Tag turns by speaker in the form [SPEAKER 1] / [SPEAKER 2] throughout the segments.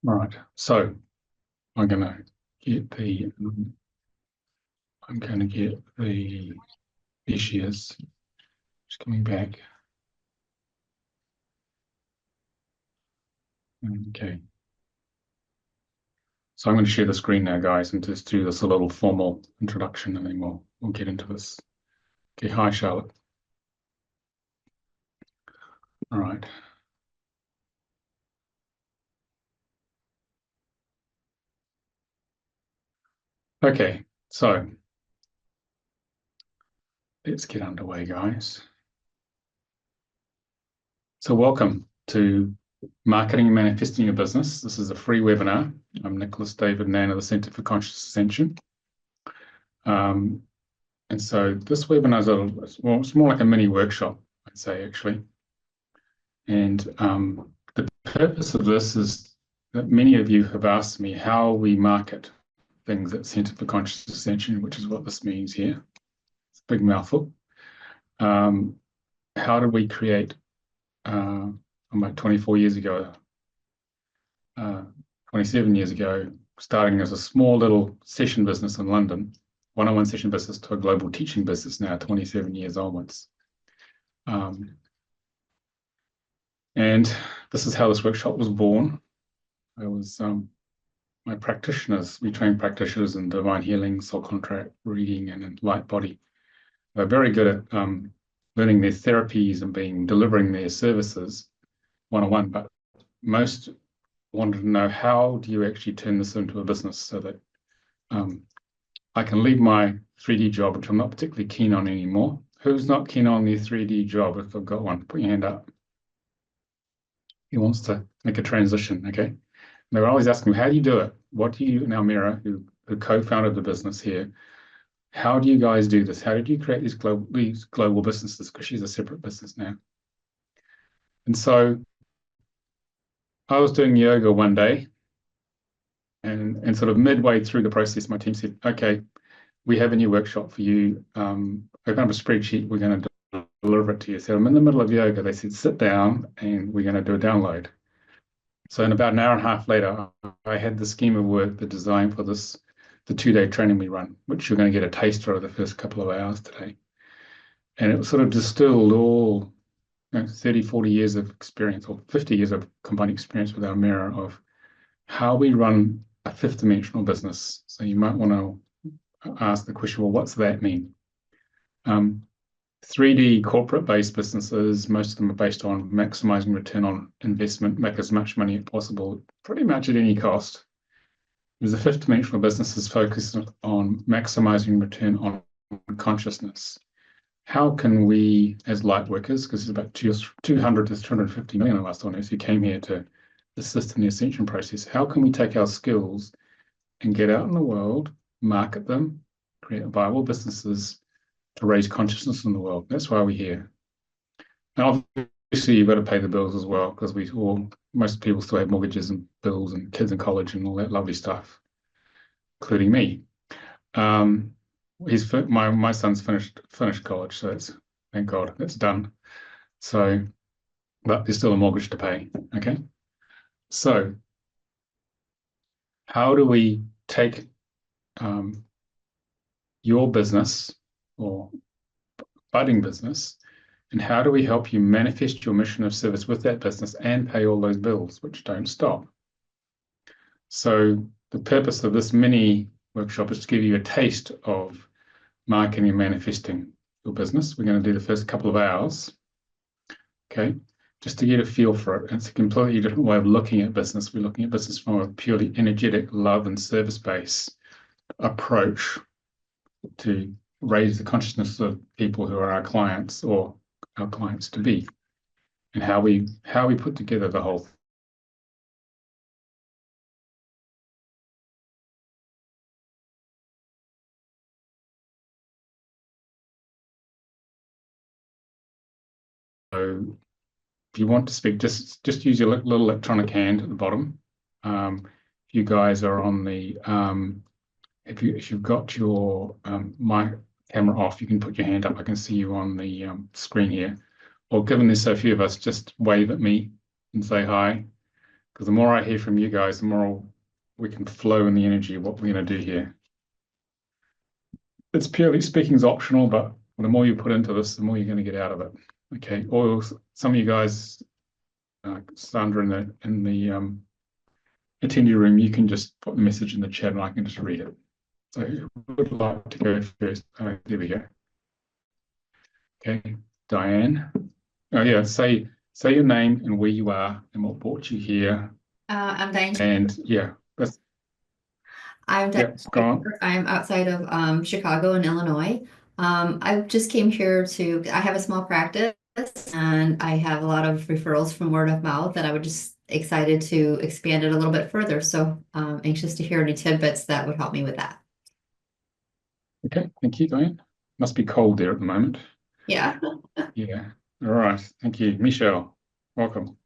[SPEAKER 1] All right, so I'm going to get the shares. Just coming back. Okay. So I'm going to share the screen now, guys, and just do this a little formal introduction, and then we'll get into this. Okay, hi, Charlotte. All right. Okay, so let's get underway, guys. So welcome to Marketing and Manifesting Your Business. This is a free webinar. I'm Nicolas David Ngan of the Centre for Conscious Ascension. And so this webinar is it's more like a mini workshop, I'd say, actually. And the purpose of this is that many of you have asked me how we market things at Centre for Conscious Ascension, which is what this means here. It's a big mouthful. How did we create, about 24 years ago, 27 years ago, starting as a small little session business in London, one-on-one session business, to a global teaching business now, 27 years onwards. And this is how this workshop was born. I was my practitioners, we train practitioners in divine healing, soul contract reading, and in Lightbody. They're very good at learning their therapies and delivering their services one-on-one, but most wanted to know, how do you actually turn this into a business so that I can leave my 3D job, which I'm not particularly keen on anymore. Who's not keen on their 3D job? If I've got one, put your hand up. He wants to make a transition, okay? And they were always asking me, how do you do it? What do you, now Mira, who co-founded the business here, how do you guys do this? How did you create these global businesses? Because she's a separate business now. And so I was doing yoga one day, and sort of midway through the process, my team said, okay, we have a new workshop for you. Open up a spreadsheet, we're going to deliver it to you. So I'm in the middle of yoga. They said, sit down and we're going to do a download. So in about an hour and a half later, I had the scheme of work, the design for this, the 2-day training we run, which you're going to get a taster of the first couple of hours today. And it was sort of distilled all 30, 40 years of experience, or 50 years of combined experience with our mirror of how we run a fifth dimensional business. So you might want to ask the question, well, what's that mean? 3D corporate-based businesses, most of them are based on maximizing return on investment, make as much money as possible, pretty much at any cost. Whereas the fifth dimensional business is focused on maximizing return on consciousness. How can we, as light workers, because there's about 200 to 250 million of us on Earth who came here to assist in the ascension process, how can we take our skills and get out in the world, market them, create viable businesses to raise consciousness in the world? That's why we're here. And obviously, you've got to pay the bills as well, because most people still have mortgages and bills and kids in college and all that lovely stuff, including me. My son's finished college, so it's, thank God, it's done. So, but there's still a mortgage to pay. Okay. So, how do we take your business or budding business, and how do we help you manifest your mission of service with that business and pay all those bills, which don't stop? So the purpose of this mini workshop is to give you a taste of marketing and manifesting your business. We're going to do the first couple of hours, okay, just to get a feel for it. It's a completely different way of looking at business. We're looking at business from a purely energetic, love and service-based approach to raise the consciousness of people who are our clients or our clients to be, and how we put together the whole thing. So if you want to speak, just use your little electronic hand at the bottom. If you guys are on the if you've got your mic camera off, you can put your hand up. I can see you on the screen here. Or given there's so few of us, just wave at me and say hi. Because the more I hear from you guys, the more we can flow in the energy of what we're going to do here. It's purely speaking is optional, but the more you put into this, the more you're going to get out of it. Okay. Or some of you guys, Sandra in the attendee room, you can just put the message in the chat and I can just read it. So who would like to go first? There we go. Okay, Diane. Oh yeah, say your name and where you are and what brought you here.
[SPEAKER 2] I'm Diane.
[SPEAKER 1] And yeah, that's
[SPEAKER 2] I'm Diane.
[SPEAKER 1] go on.
[SPEAKER 2] I'm outside of Chicago in Illinois. I just came here I have a small practice and I have a lot of referrals from word of mouth, and I would just excited to expand it a little bit further. So anxious to hear any tidbits that would help me with that.
[SPEAKER 1] Okay, thank you, Diane. Must be cold there at the moment.
[SPEAKER 2] Yeah.
[SPEAKER 1] Yeah. All right. Thank you. Michelle, welcome.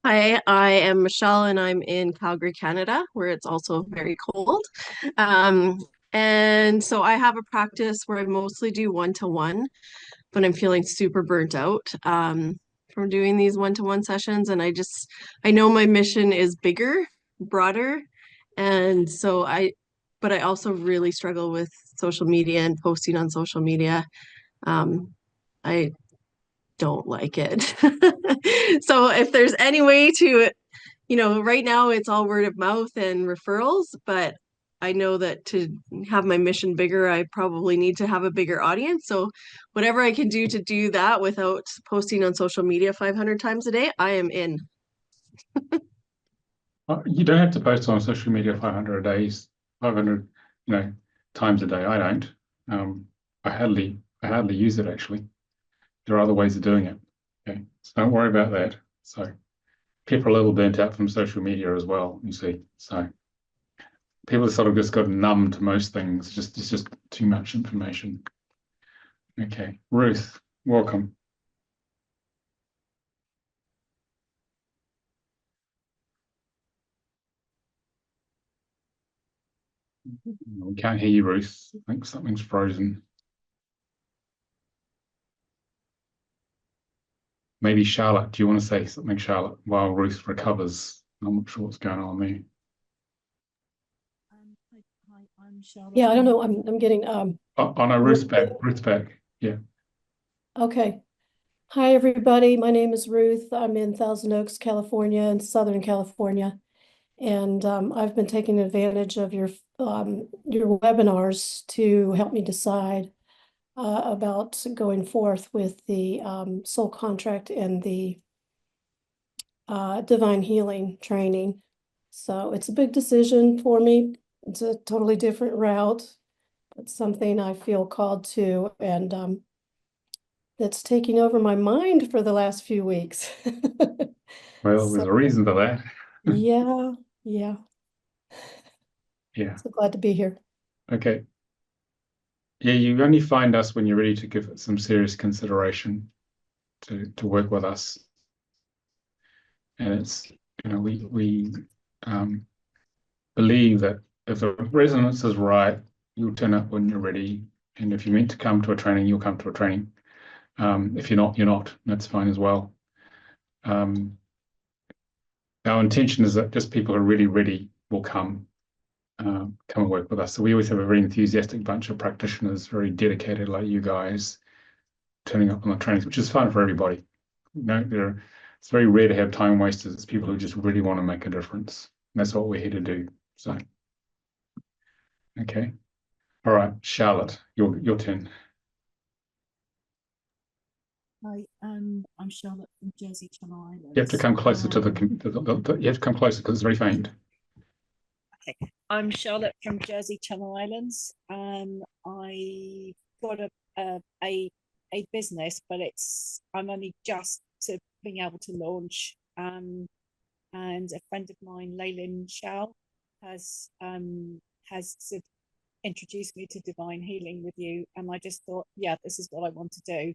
[SPEAKER 3] Hi, I am Michelle and I'm in Calgary, Canada, where it's also very cold. And so I have a practice where I mostly do one-to-one, but I'm feeling super burnt out from doing these one-to-one sessions. And I know my mission is bigger, broader. And so but I also really struggle with social media and posting on social media. I don't like it. So if there's any way to, right now it's all word of mouth and referrals, but I know that to have my mission bigger, I probably need to have a bigger audience. So whatever I can do to do that without posting on social media 500 times a day, I am in.
[SPEAKER 1] You don't have to post on social media 500 days, 500, times a day. I don't. I hardly use it actually. There are other ways of doing it. Okay, so don't worry about that. So people are a little burnt out from social media as well, you see. So people have sort of just got numb to most things. It's just too much information. Okay, Ruth, welcome. We can't hear you, Ruth. I think something's frozen. Maybe Charlotte, do you want to say something, Charlotte, while Ruth recovers? I'm not sure what's going on there.
[SPEAKER 4] Hi, I'm Charlotte.
[SPEAKER 5] Yeah, I don't know. I'm getting
[SPEAKER 1] Oh no, Ruth's back. Ruth's back. Yeah.
[SPEAKER 5] okay. Hi everybody. My name is Ruth. I'm in Thousand Oaks, California, in Southern California, and I've been taking advantage of your webinars to help me decide about going forth with the soul contract and the divine healing training. So it's a big decision for me. It's a totally different route. It's something I feel called to, and that's taking over my mind for the last few weeks.
[SPEAKER 1] Well, there's a reason for that.
[SPEAKER 5] Yeah.
[SPEAKER 1] Yeah.
[SPEAKER 5] So glad to be here.
[SPEAKER 1] Okay. Yeah, you only find us when you're ready to give it some serious consideration to work with us. And it's, we believe that if the resonance is right, you'll turn up when you're ready. And if you're meant to come to a training, you'll come to a training. If you're not, you're not. That's fine as well. Our intention is that just people who are really ready will come and work with us. So we always have a very enthusiastic bunch of practitioners, very dedicated like you guys, turning up on the trainings, which is fun for everybody. It's very rare to have time wasters. It's people who just really want to make a difference. And that's what we're here to do. So, okay. All right, Charlotte, your turn.
[SPEAKER 4] Hi, I'm Charlotte from Jersey Channel Islands.
[SPEAKER 1] You have to come closer to you have to come closer because it's very faint.
[SPEAKER 4] Okay, I'm Charlotte from Jersey Channel Islands. I got a business, but I'm only just being able to launch. And a friend of mine, Leylin Shao, has introduced me to divine healing with you, and I just thought, yeah, this is what I want to do.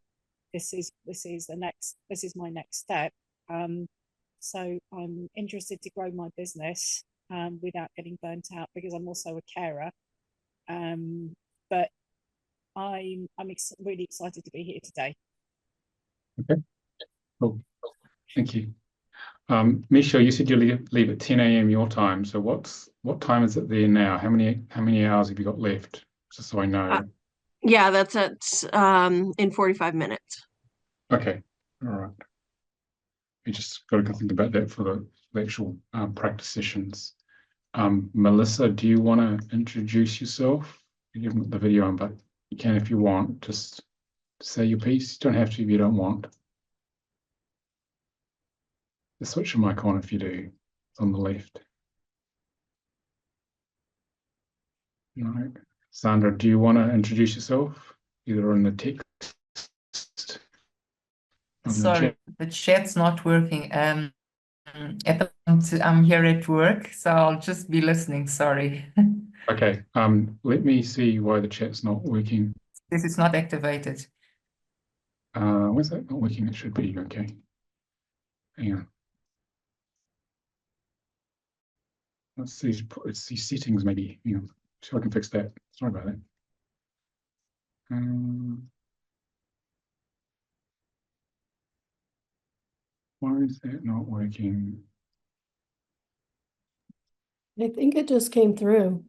[SPEAKER 4] This is my next step. So I'm interested to grow my business without getting burnt out, because I'm also a carer. But I'm really excited to be here today.
[SPEAKER 1] Okay, cool. Thank you. Michelle, you said you leave at 10 a.m. your time. So what time is it there now? How many hours have you got left? Just so I know.
[SPEAKER 3] Yeah, that's at in 45 minutes.
[SPEAKER 1] Okay. All right. We just got to think about that for the actual practice sessions. Melissa, do you want to introduce yourself? You haven't got the video on, but you can if you want. Just say your piece. You don't have to if you don't want. Just switch your mic on if you do. It's on the left. No. Sandra, do you want to introduce yourself? Either in the text or in the
[SPEAKER 6] Sorry,
[SPEAKER 1] chat?
[SPEAKER 6] the chat's not working. At the moment, I'm here at work, so I'll just be listening. Sorry.
[SPEAKER 1] Okay. Let me see why the chat's not working.
[SPEAKER 6] This is not activated.
[SPEAKER 1] Where's that not working? It should be okay. Hang on. Let's see settings maybe. Hang on. See if I can fix that. Sorry about that. Why is that not working?
[SPEAKER 5] I think it just came through.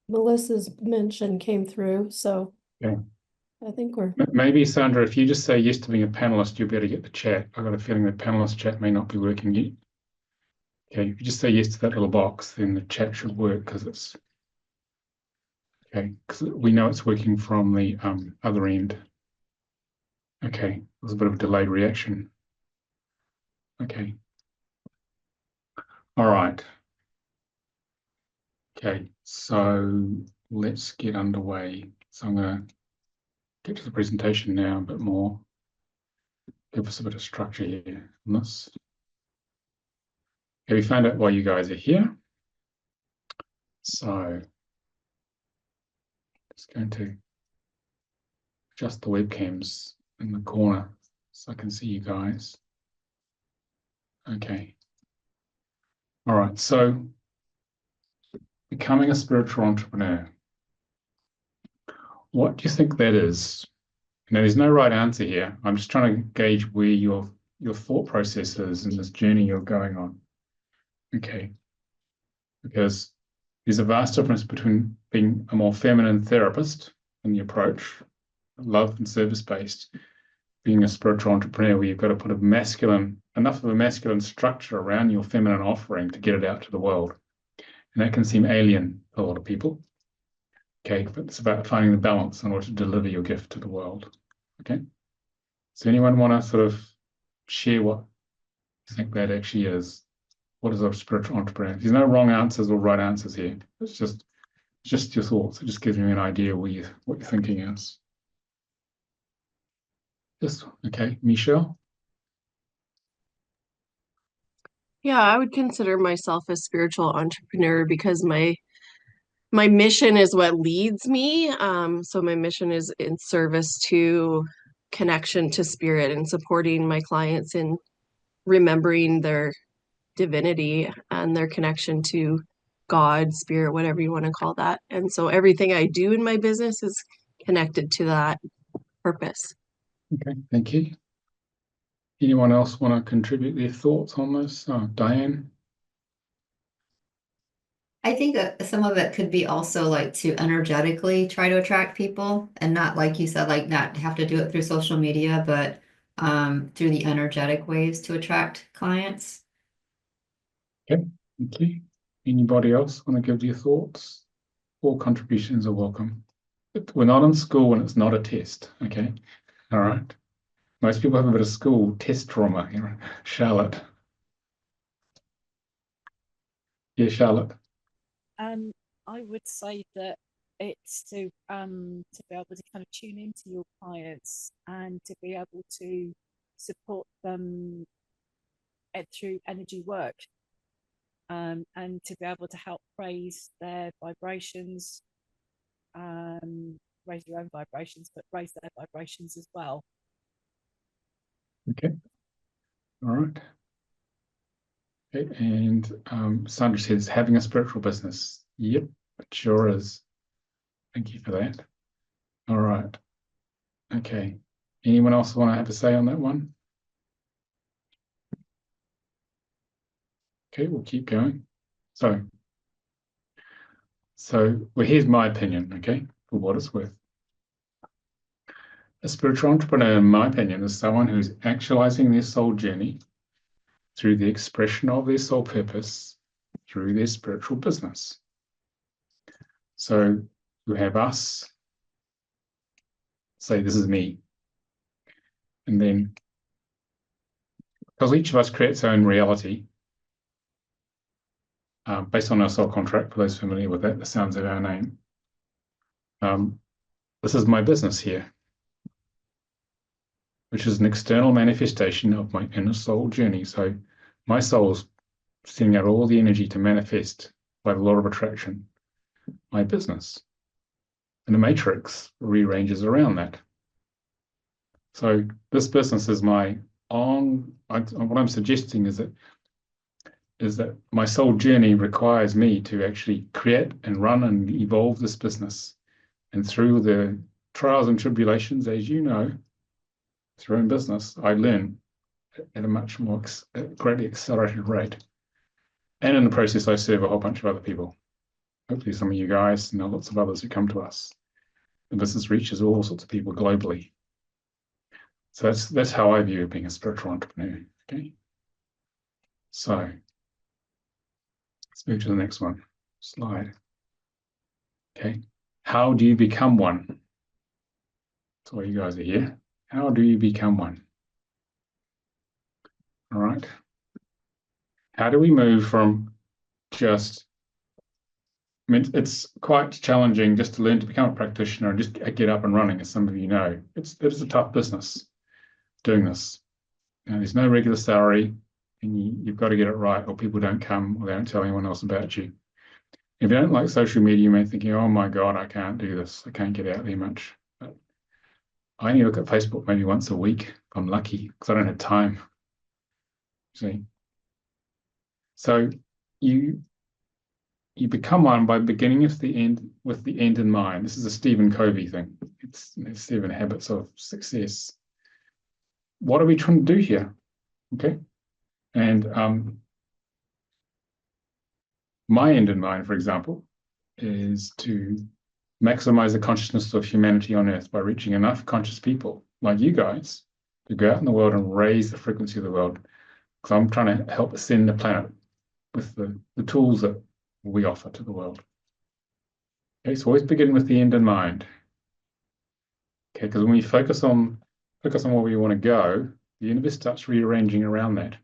[SPEAKER 5] Melissa's mention came through, so
[SPEAKER 1] Yeah.
[SPEAKER 5] I think we're,
[SPEAKER 1] Maybe, Sandra, if you just say yes to being a panelist, you'll be able to get the chat. I've got a feeling the panelist chat may not be working yet. Okay, if you just say yes to that little box, then the chat should work because it's okay, because we know it's working from the other end. Okay, there's a bit of a delayed reaction. Okay. All right. Okay, so let's get underway. So I'm going to get to the presentation now a bit more. Give us a bit of structure here on this. Okay, we found out why you guys are here. So just going to adjust the webcams in the corner so I can see you guys. Okay. All right, so becoming a spiritual entrepreneur. What do you think that is? Now, there's no right answer here. I'm just trying to gauge where your thought process is in this journey you're going on. Okay. Because there's a vast difference between being a more feminine therapist in the approach, love and service-based, being a spiritual entrepreneur where you've got to put enough of a masculine structure around your feminine offering to get it out to the world. And that can seem alien to a lot of people. Okay, but it's about finding the balance in order to deliver your gift to the world. Okay. So anyone want to sort of share what you think that actually is? What is a spiritual entrepreneur? There's no wrong answers or right answers here. It's just your thoughts. It just gives me an idea what your thinking is. Yes. Okay, Michelle.
[SPEAKER 3] Yeah, I would consider myself a spiritual entrepreneur because my mission is what leads me. So my mission is in service to connection to spirit and supporting my clients in remembering their divinity and their connection to God, spirit, whatever you want to call that. And so everything I do in my business is connected to that purpose.
[SPEAKER 1] Okay, thank you. Anyone else want to contribute their thoughts on this? Diane?
[SPEAKER 2] I think that some of it could be also like to energetically try to attract people and not, like you said, like not have to do it through social media, but through the energetic ways to attract clients.
[SPEAKER 1] Okay, thank you. Anybody else want to give their thoughts? All contributions are welcome. We're not in school and it's not a test, okay? All right. Most people have a bit of school test trauma, you know. Charlotte. Yeah, Charlotte.
[SPEAKER 4] I would say that it's to be able to kind of tune into your clients and to be able to support them through energy work, and to be able to help raise their vibrations, raise your own vibrations, but raise their vibrations as well.
[SPEAKER 1] Okay. All right. Okay. And Sandra says having a spiritual business. Yep, it sure is. Thank you for that. All right. Okay. Anyone else want to have a say on that one? Okay, we'll keep going. So well, here's my opinion, okay, for what it's worth. A spiritual entrepreneur, in my opinion, is someone who's actualizing their soul journey through the expression of their soul purpose through their spiritual business. So you have us say, this is me. And then, because each of us creates our own reality, based on our soul contract, for those familiar with that, the sounds of our name, this is my business here, which is an external manifestation of my inner soul journey. So my soul's sending out all the energy to manifest by the law of attraction my business. And the matrix rearranges around that. So this business is what I'm suggesting is that my soul journey requires me to actually create and run and evolve this business. And through the trials and tribulations, as you know, through in business, I learn at a much more greatly accelerated rate. And in the process, I serve a whole bunch of other people. Hopefully some of you guys and lots of others who come to us. The business reaches all sorts of people globally. So that's how I view being a spiritual entrepreneur. Okay. So let's move to the next one. Slide. Okay. How do you become one? That's why you guys are here. How do you become one? All right. How do we move from just, I mean, it's quite challenging just to learn to become a practitioner and just get up and running, as some of you know. It is a tough business doing this. There's no regular salary, and you've got to get it right, or people don't come, or they don't tell anyone else about you. If you don't like social media, you may be thinking, oh my God, I can't do this. I can't get out there much. But I only look at Facebook maybe once a week if I'm lucky, because I don't have time. See? So you become one by beginning with the end in mind. This is a Stephen Covey thing. It's 7 habits of success. What are we trying to do here? Okay. And my end in mind, for example, is to maximize the consciousness of humanity on Earth by reaching enough conscious people like you guys to go out in the world and raise the frequency of the world. Because I'm trying to help ascend the planet with the tools that we offer to the world. Okay, so always begin with the end in mind. Okay, because when we focus on where we want to go, the universe starts rearranging around that. I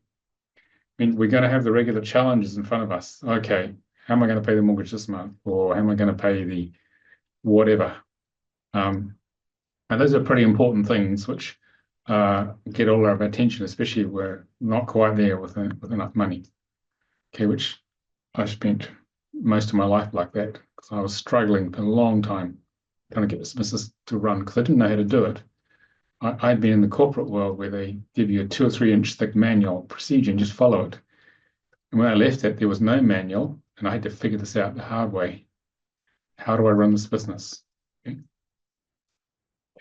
[SPEAKER 1] mean, we're going to have the regular challenges in front of us. Okay, how am I going to pay the mortgage this month? Or how am I going to pay the whatever? And those are pretty important things which get all our attention, especially if we're not quite there with enough money. Okay, which I spent most of my life like that, because I was struggling for a long time trying to get this business to run because I didn't know how to do it. I'd been in the corporate world where they give you a 2 or 3 inch thick manual procedure and just follow it. And when I left it, there was no manual, and I had to figure this out the hard way. How do I run this business? Okay.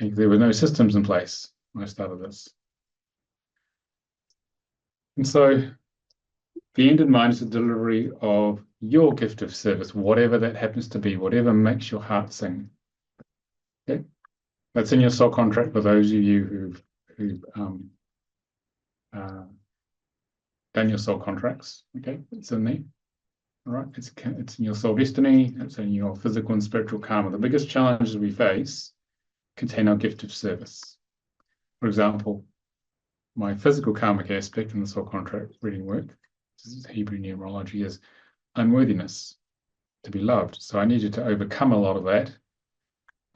[SPEAKER 1] And there were no systems in place when I started this. And so the end in mind is the delivery of your gift of service, whatever that happens to be, whatever makes your heart sing. Okay? That's in your soul contract for those of you who've done your soul contracts. Okay, it's in there. All right, it's in your soul destiny. It's in your physical and spiritual karma. The biggest challenges we face contain our gift of service. For example, my physical karmic aspect in the soul contract reading work, this is Hebrew numerology, is unworthiness, to be loved. So I needed to overcome a lot of that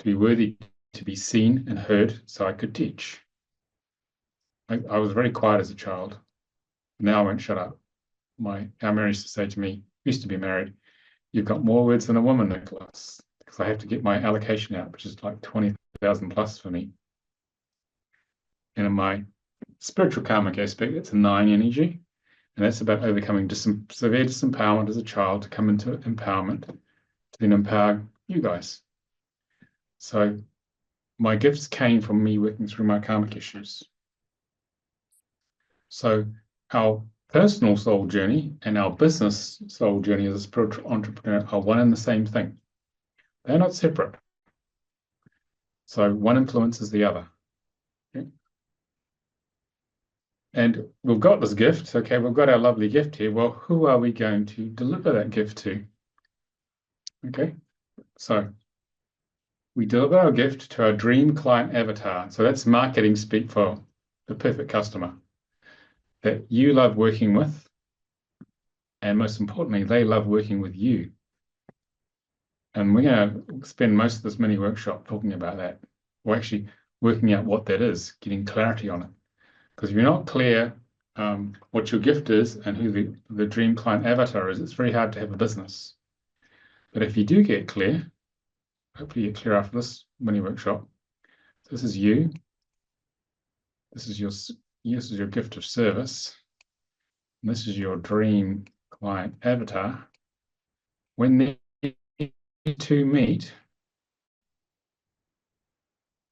[SPEAKER 1] to be worthy to be seen and heard so I could teach. I was very quiet as a child. Now I won't shut up. Our marriage used to say to me, used to be married, you've got more words than a woman, Nicolas, because I have to get my allocation out, which is like 20,000 plus for me. And in my spiritual karmic aspect, it's a 9 energy. And that's about overcoming severe disempowerment as a child to come into empowerment, to then empower you guys. So my gifts came from me working through my karmic issues. So our personal soul journey and our business soul journey as a spiritual entrepreneur are one and the same thing. They're not separate. So one influences the other. Okay? And we've got this gift. Okay, we've got our lovely gift here. Well, who are we going to deliver that gift to? Okay, so we deliver our gift to our dream client avatar. So that's marketing speak for the perfect customer that you love working with. And most importantly, they love working with you. And we're going to spend most of this mini workshop talking about that, or actually working out what that is, getting clarity on it. Because if you're not clear what your gift is and who the dream client avatar is, it's very hard to have a business. But if you do get clear, hopefully you get clear after this mini workshop. This is you. This is your gift of service. And this is your dream client avatar. When they two meet,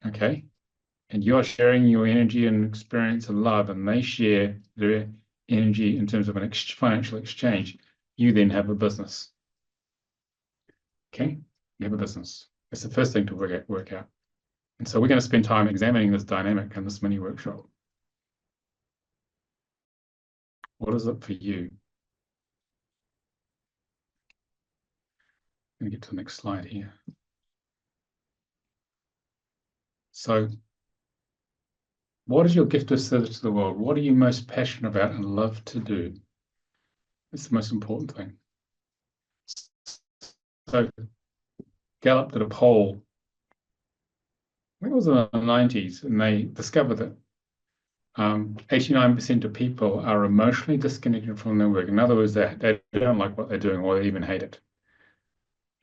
[SPEAKER 1] okay, and you're sharing your energy and experience and love, and they share their energy in terms of an financial exchange, you then have a business. Okay, you have a business. That's the first thing to work out. And so we're going to spend time examining this dynamic in this mini workshop. What is it for you? Let me get to the next slide here. So, what is your gift of service to the world? What are you most passionate about and love to do? It's the most important thing. So, Gallup did a poll, I think it was in the 90s, and they discovered that 89% of people are emotionally disconnected from their work. In other words, they don't like what they're doing or they even hate it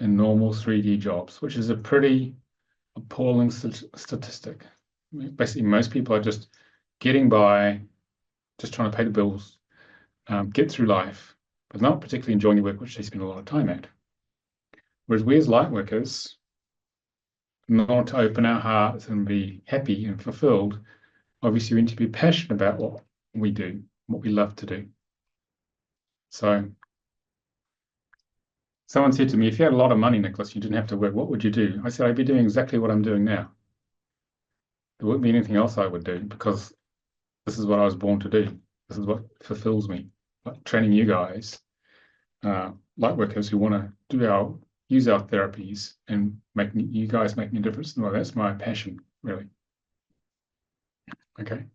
[SPEAKER 1] in normal 3D jobs, which is a pretty appalling statistic. Basically, most people are just getting by, just trying to pay the bills, get through life, but not particularly enjoying the work which they spend a lot of time at. Whereas we as light workers, in order to open our hearts and be happy and fulfilled, obviously we need to be passionate about what we do, what we love to do. So someone said to me, if you had a lot of money, Nicolas, you didn't have to work, what would you do? I said, I'd be doing exactly what I'm doing now. There wouldn't be anything else I would do because this is what I was born to do. This is what fulfills me. Like training you guys, light workers who want to use our therapies and making a difference in the world. That's my passion, really. Okay.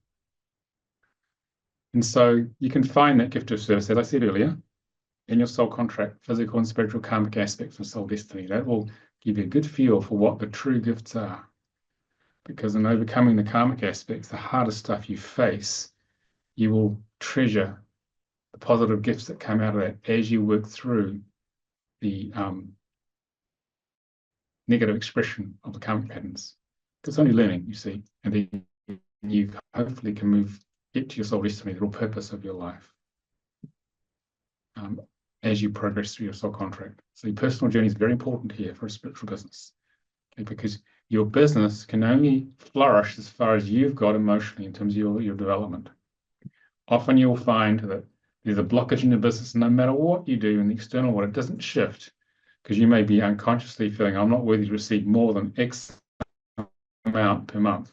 [SPEAKER 1] And so you can find that gift of service, as I said earlier, in your soul contract, physical and spiritual karmic aspects of soul destiny. That will give you a good feel for what the true gifts are. Because in overcoming the karmic aspects, the hardest stuff you face, you will treasure the positive gifts that come out of that as you work through the negative expression of the karmic patterns. It's only learning, you see, and then you hopefully can get to your soul destiny, the real purpose of your life, as you progress through your soul contract. So your personal journey is very important here for a spiritual business, okay, because your business can only flourish as far as you've got emotionally in terms of your development. Often you'll find that there's a blockage in your business, no matter what you do in the external world, it doesn't shift, because you may be unconsciously feeling, I'm not worthy to receive more than X amount per month.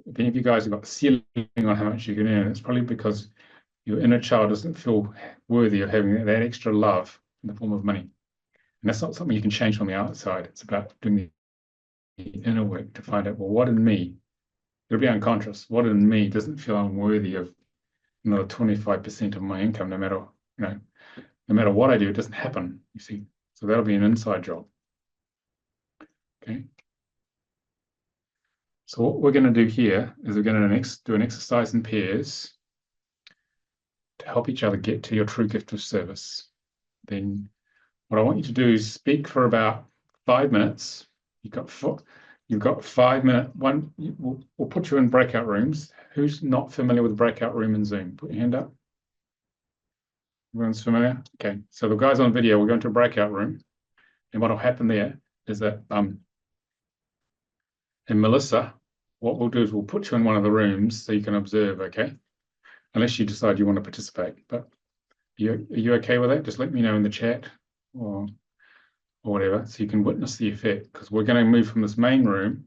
[SPEAKER 1] If any of you guys have got a ceiling on how much you can earn, it's probably because your inner child doesn't feel worthy of having that extra love in the form of money. And that's not something you can change from the outside. It's about doing the inner work to find out, well, what in me, it'll be unconscious, what in me doesn't feel unworthy of another 25% of my income, no matter what I do, it doesn't happen, you see. So that'll be an inside job. Okay. So what we're going to do here is we're going to do an exercise in pairs to help each other get to your true gift of service. Then what I want you to do is speak for about 5 minutes. You've got 5 minutes. We'll put you in breakout rooms. Who's not familiar with breakout room in Zoom? Put your hand up. Everyone's familiar? Okay. So the guys on video, we're going to a breakout room. And what will happen there is that, and Melissa, what we'll do is we'll put you in one of the rooms so you can observe, okay? unless you decide you want to participate. But are you okay with that? Just let me know in the chat or whatever, so you can witness the effect, because we're going to move from this main room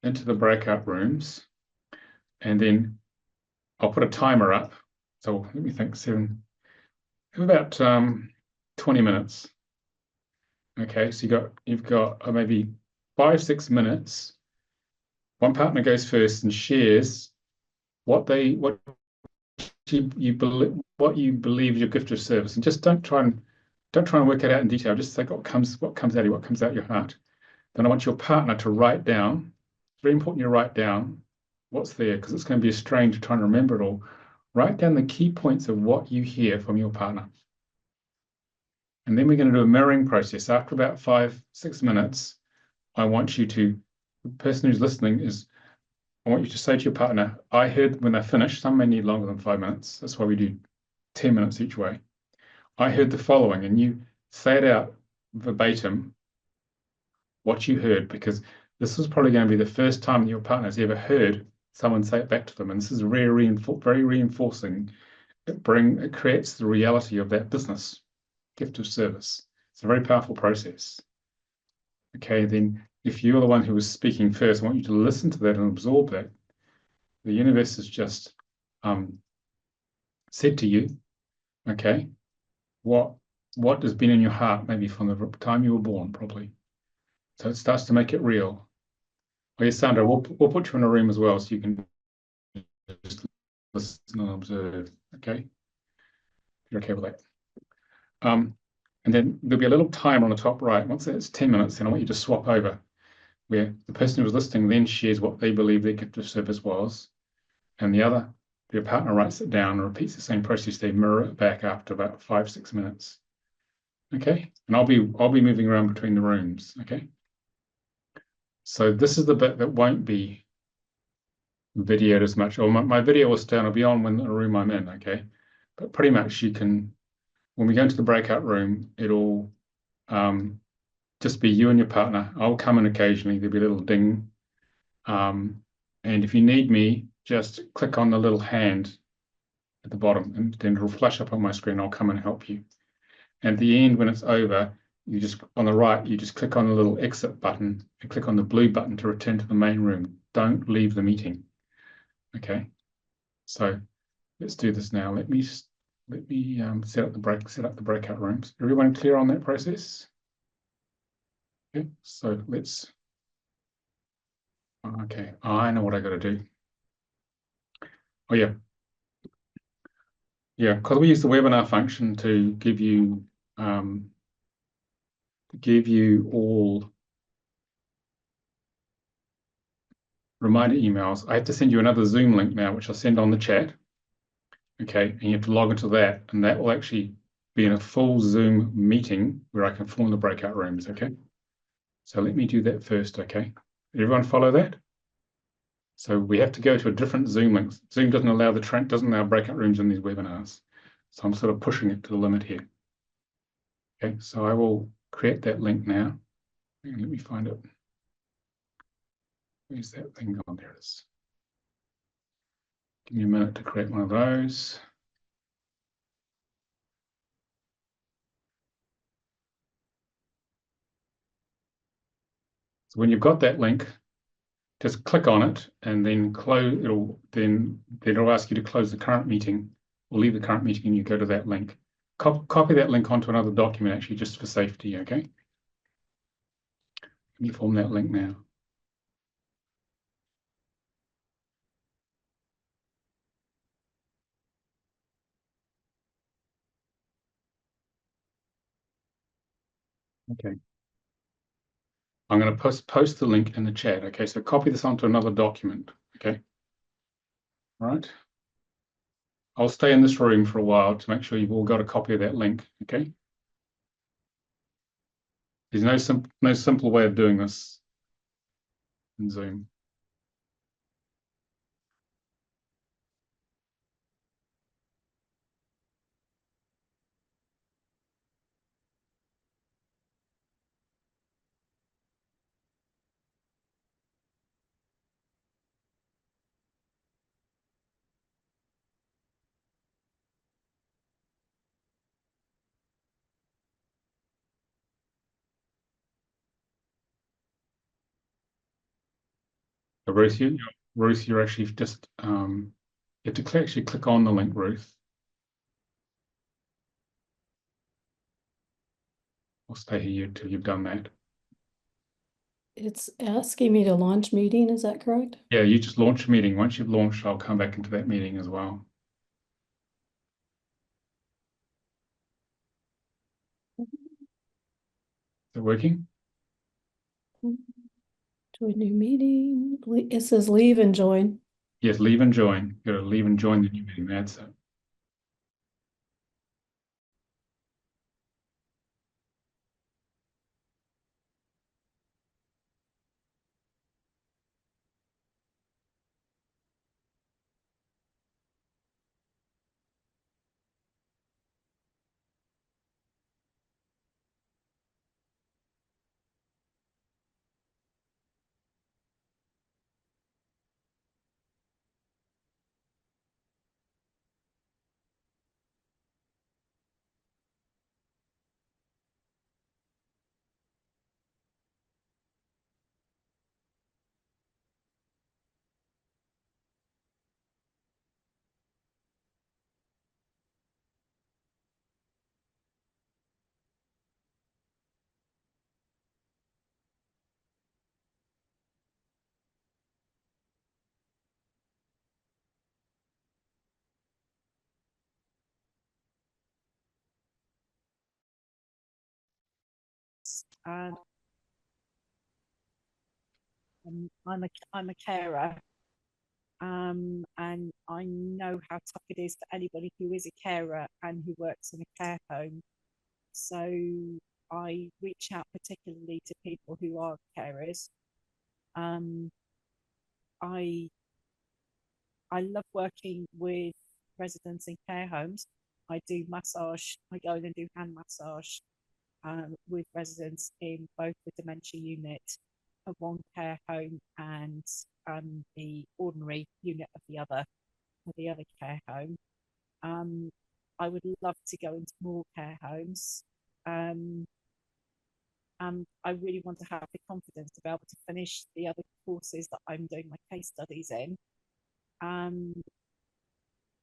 [SPEAKER 1] into the breakout rooms, and then I'll put a timer up. So let me think, about 20 minutes. Okay, so you've got maybe 5-6 minutes. One partner goes first and shares what you believe your gift of service, and just don't try and work it out in detail. Just think what comes out of you, what comes out of your heart. Then I want your partner to write down. It's very important you write down what's there, because it's going to be a strain to try and remember it all. Write down the key points of what you hear from your partner. And then we're going to do a mirroring process. After about 5-6 minutes, I want you to, the person who's listening I want you to say to your partner, I heard when I finish, some may need longer than 5 minutes. That's why we do 10 minutes each way. I heard the following, and you say it out verbatim, what you heard, because this is probably going to be the first time that your partner has ever heard someone say it back to them. And this is very reinforcing. It creates the reality of that business, gift of service. It's a very powerful process. Okay, then if you're the one who was speaking first, I want you to listen to that and absorb that. The universe has just said to you, okay, what has been in your heart, maybe from the time you were born, probably. So it starts to make it real. Oh, yes, Sandra, we'll put you in a room as well, so you can just listen and observe. Okay, you're okay with that. And then there'll be a little timer on the top right. Once it's 10 minutes, then I want you to swap over, where the person who was listening then shares what they believe their gift of service was, and their partner writes it down and repeats the same process. They mirror it back after about 5-6 minutes. Okay, and I'll be moving around between the rooms. Okay, so this is the bit that won't be videoed as much, or my video will stay on. It'll be on when the room I'm in. Okay, but pretty much you can, when we go into the breakout room, it'll just be you and your partner. I'll come in occasionally. There'll be a little ding. And if you need me, just click on the little hand at the bottom, and then it'll flash up on my screen. I'll come and help you. And at the end, when it's over, on the right, you just click on the little exit button and click on the blue button to return to the main room. Don't leave the meeting. Okay. So let's do this now. Let me set up the breakout rooms. Everyone clear on that process? Okay. So let's. Okay, I know what I got to do. Oh yeah. Yeah, because we use the webinar function to give you all reminder emails. I have to send you another Zoom link now, which I'll send on the chat. Okay, and you have to log into that, and that will actually be in a full Zoom meeting where I can form the breakout rooms. Okay, so let me do that first. Okay, everyone follow that? So we have to go to a different Zoom link. Zoom doesn't allow breakout rooms in these webinars. So I'm sort of pushing it to the limit here. Okay, so I will create that link now. And let me find it. Where's that thing gone? There it is. Give me a minute to create one of those. So when you've got that link, just click on it and then close. It'll ask you to close the current meeting or leave the current meeting, and you go to that link. Copy that link onto another document, actually, just for safety. Okay. Let me form that link now. Okay. I'm going to post the link in the chat. Okay, so copy this onto another document. Okay. All right. I'll stay in this room for a while to make sure you've all got a copy of that link. Okay. There's no simple way of doing this in Zoom. Ruth, you're actually just you have to actually click on the link, Ruth. I'll stay here till you've done that.
[SPEAKER 5] It's asking me to launch meeting, is that correct?
[SPEAKER 1] Yeah, you just launch a meeting. Once you've launched, I'll come back into that meeting as well. Is it working?
[SPEAKER 5] To a new meeting. It says leave and join.
[SPEAKER 1] Yes, leave and join. You gotta leave and join the new meeting. That's it.
[SPEAKER 4] And I'm a carer, and I know how tough it is for anybody who is a carer and who works in a care home. So I reach out particularly to people who are carers. Um, I I love working with residents in care homes. I do massage. I go in and do hand massage with residents in both the dementia unit of one care home and the ordinary unit of the other care home. Um, I would love to go into more care homes. Um, and I really want to have the confidence to be able to finish the other courses that I'm doing my case studies in. Um,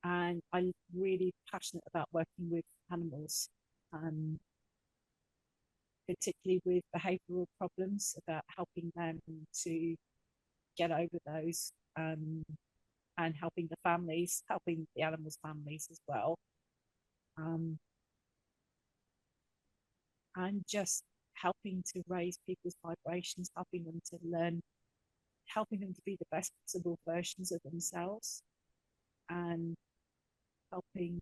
[SPEAKER 4] and I'm really passionate about working with animals, particularly with behavioural problems, about helping them to get over those, and helping the families, helping the animals' families as well. And just helping to raise people's vibrations, helping them to learn, helping them to be the best possible versions of themselves, and helping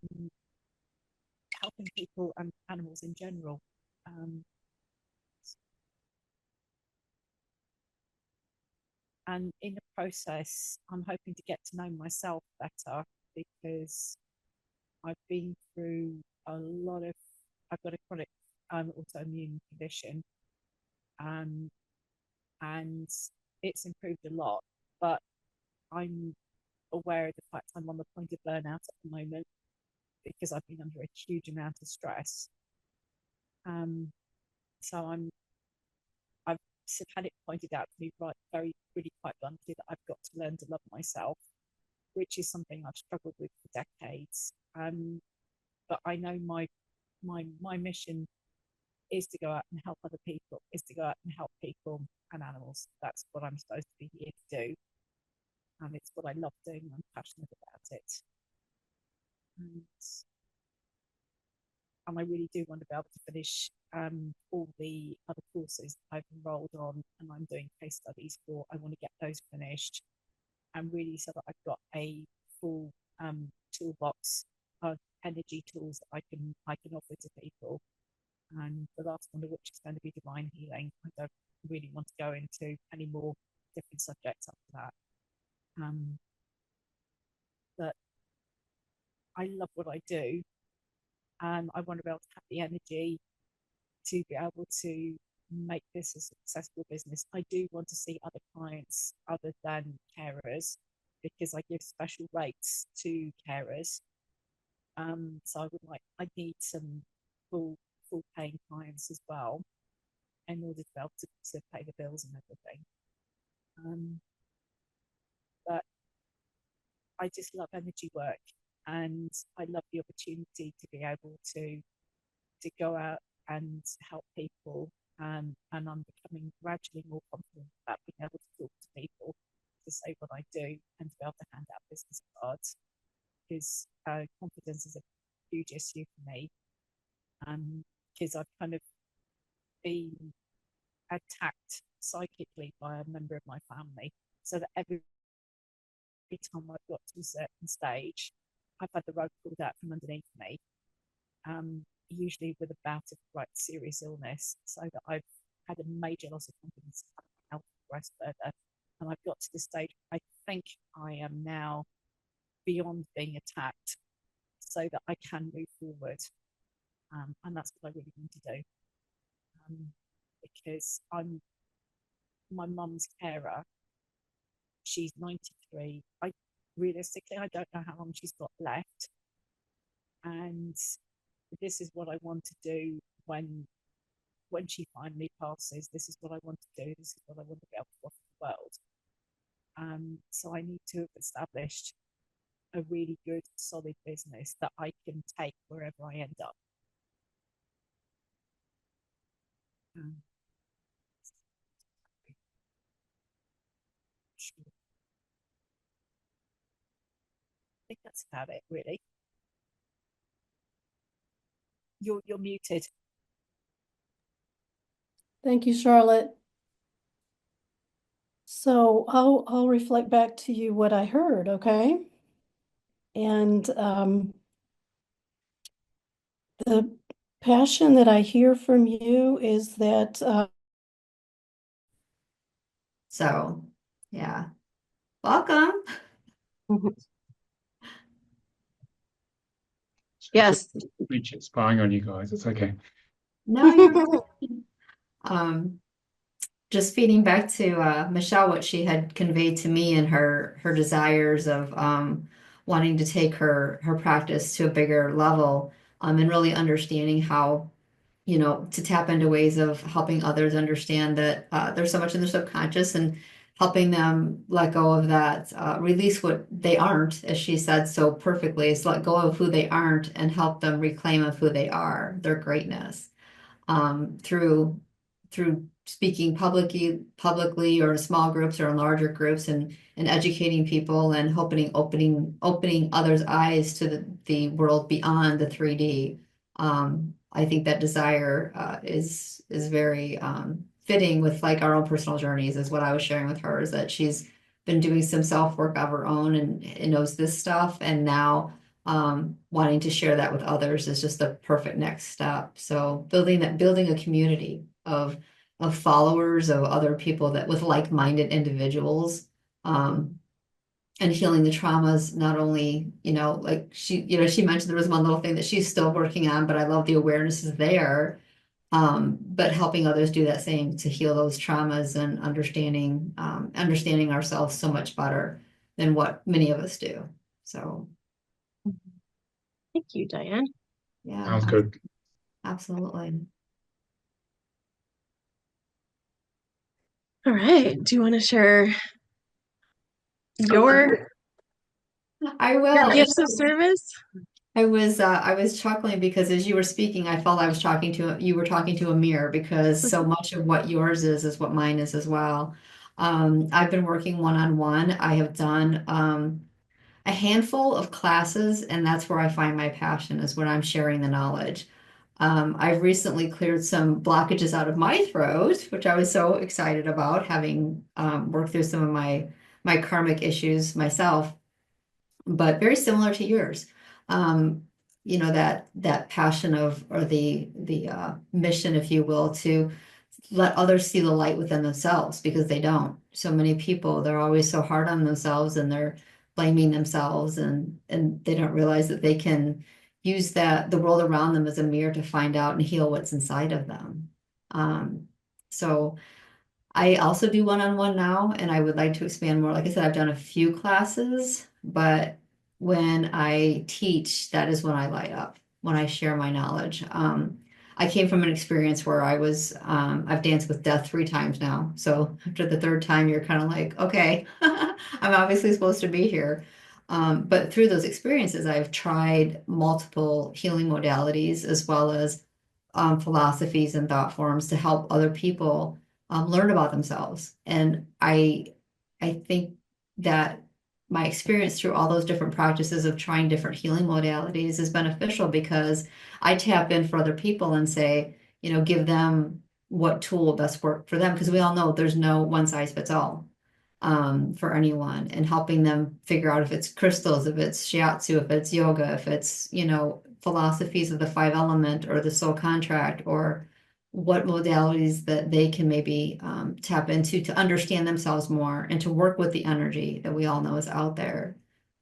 [SPEAKER 4] people and animals in general. And in the process, I'm hoping to get to know myself better, because I've been through a lot of, I've got a chronic autoimmune condition, and it's improved a lot, but I'm aware of the fact I'm on the point of burnout at the moment because I've been under a huge amount of stress. So I've had it pointed out to me really quite bluntly that I've got to learn to love myself, which is something I've struggled with for decades. But I know my mission is to go out and help other people, is to go out and help people and animals. That's what I'm supposed to be here to do. And it's what I love doing. I'm passionate about it. And I really do want to be able to finish all the other courses I've enrolled on and I'm doing case studies for. I want to get those finished, and really so that I've got a full toolbox of energy tools that I can offer to people. And the last one of which is going to be divine healing. I don't really want to go into any more different subjects after that. But I love what I do, and I want to be able to have the energy to be able to make this a successful business. I do want to see other clients other than carers, because I give special rates to carers. So I need some full paying clients as well in order to be able to pay the bills and everything. but I just love energy work, and I love the opportunity to be able to go out and help people. And I'm becoming gradually more confident about being able to talk to people, to say what I do, and to be able to hand out business cards, because confidence is a huge issue for me. Because I've kind of been attacked psychically by a member of my family, so that every time I've got to a certain stage, I've had the rug pulled out from underneath me, usually with a bout of quite serious illness, so that I've had a major loss of confidence in my health progressed further. And I've got to the stage, I think I am now beyond being attacked, so that I can move forward. And that's what I really want to do. Because I'm my mum's carer. She's 93. Realistically, I don't know how long she's got left. And this is what I want to do when she finally passes. This is what I want to do. This is what I want to be able to offer the world. So I need to have established a really good, solid business that I can take wherever I end up. Sure. I think that's about it, really. You're muted.
[SPEAKER 5] Thank you, Charlotte. So I'll reflect back to you what I heard, okay? And the passion that I hear from you is that
[SPEAKER 2] So, yeah. Welcome.
[SPEAKER 3] Yes.
[SPEAKER 1] Reach it, spying on you guys. It's okay.
[SPEAKER 2] No, you're just feeding back to Michelle, what she had conveyed to me and her desires of wanting to take her practice to a bigger level, and really understanding how, to tap into ways of helping others understand that there's so much in their subconscious, and helping them let go of that, release what they aren't, as she said so perfectly, is let go of who they aren't and help them reclaim of who they are, their greatness, through speaking publicly or in small groups or in larger groups, and educating people and opening others' eyes to the world beyond the 3D. I think that desire is very fitting with like our own personal journeys, is what I was sharing with her, is that she's been doing some self-work of her own and knows this stuff, and now wanting to share that with others is just the perfect next step. So building a community of followers, of other people that with like-minded individuals, and healing the traumas, not only, like she mentioned there was one little thing that she's still working on, but I love the awareness is there. But helping others do that same, to heal those traumas, and understanding ourselves so much better than what many of us do. So
[SPEAKER 3] Thank you, Diane.
[SPEAKER 2] yeah,
[SPEAKER 1] Sounds good.
[SPEAKER 2] absolutely.
[SPEAKER 3] All right. Do you want to share your
[SPEAKER 2] I will.
[SPEAKER 3] gifts of service?
[SPEAKER 2] I was chuckling because as you were speaking, I felt you were talking to a mirror, because so much of what yours is what mine is as well. I've been working one-on-one. I have done a handful of classes, and that's where I find my passion, is when I'm sharing the knowledge. I've recently cleared some blockages out of my throat, which I was so excited about, having worked through some of my karmic issues myself, but very similar to yours. That passion of, or the mission, if you will, to let others see the light within themselves, because they don't. So many people, they're always so hard on themselves, and they're blaming themselves, and they don't realize that they can use the world around them as a mirror to find out and heal what's inside of them. So I also do one-on-one now, and I would like to expand more. Like I said, I've done a few classes, but when I teach, that is when I light up, when I share my knowledge. I came from an experience where I've danced with death 3 times now. So after the third time, you're kind of like, okay, I'm obviously supposed to be here. But through those experiences, I've tried multiple healing modalities as well as philosophies and thought forms to help other people learn about themselves. And I think that my experience through all those different practices of trying different healing modalities is beneficial because I tap in for other people and say, give them what tool will best work for them. Because we all know there's no one size fits all for anyone, and helping them figure out if it's crystals, if it's shiatsu, if it's yoga, if it's, philosophies of the 5 element or the soul contract, or what modalities that they can maybe tap into to understand themselves more and to work with the energy that we all know is out there.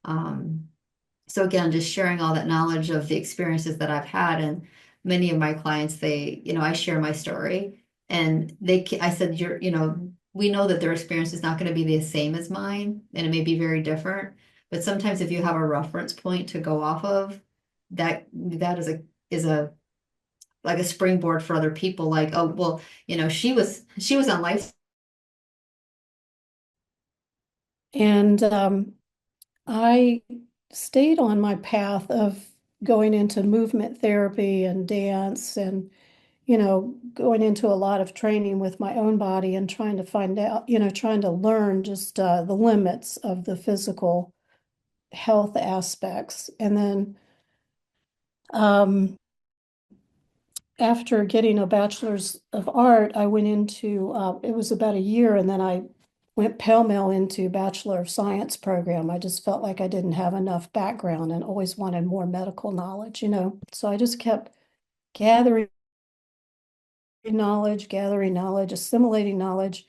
[SPEAKER 2] So again, just sharing all that knowledge of the experiences that I've had, and many of my clients, I share my story, and I said, we know that their experience is not going to be the same as mine, and it may be very different. But sometimes if you have a reference point to go off of, that is a like a springboard for other people. Like, oh, well, she was on life.
[SPEAKER 5] And I stayed on my path of going into movement therapy and dance and, going into a lot of training with my own body and trying to find out, trying to learn just the limits of the physical health aspects. And then after getting a bachelor's of art, I went into, it was about a year, and then I went pell-mell into Bachelor of Science program. I just felt like I didn't have enough background and always wanted more medical knowledge, So I just kept gathering knowledge, assimilating knowledge,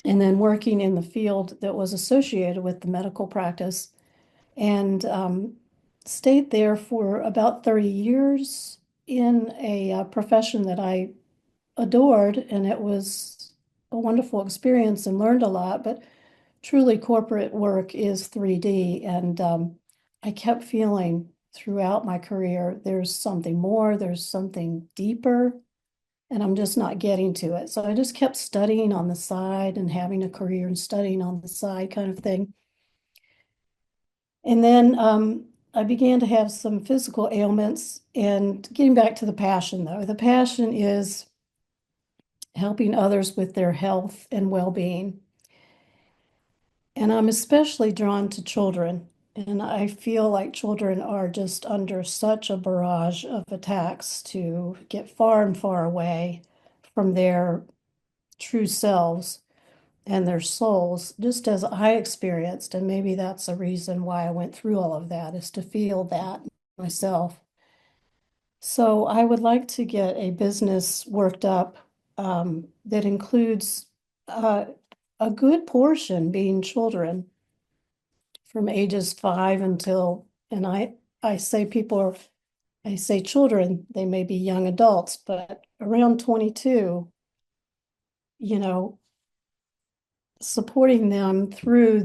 [SPEAKER 5] and then working in the field that was associated with the medical practice. And stayed there for about 30 years in a profession that I adored, and it was a wonderful experience and learned a lot, but truly corporate work is 3D. And I kept feeling throughout my career, there's something more, there's something deeper, and I'm just not getting to it. So I just kept studying on the side and having a career and studying on the side kind of thing. And then I began to have some physical ailments. And getting back to the passion, though, the passion is helping others with their health and well-being. And I'm especially drawn to children. And I feel like children are just under such a barrage of attacks to get far and far away from their true selves and their souls, just as I experienced. And maybe that's a reason why I went through all of that, is to feel that myself. So I would like to get a business worked up that includes a good portion being children from ages 5 until, and I say I say children, they may be young adults, but around 22, supporting them through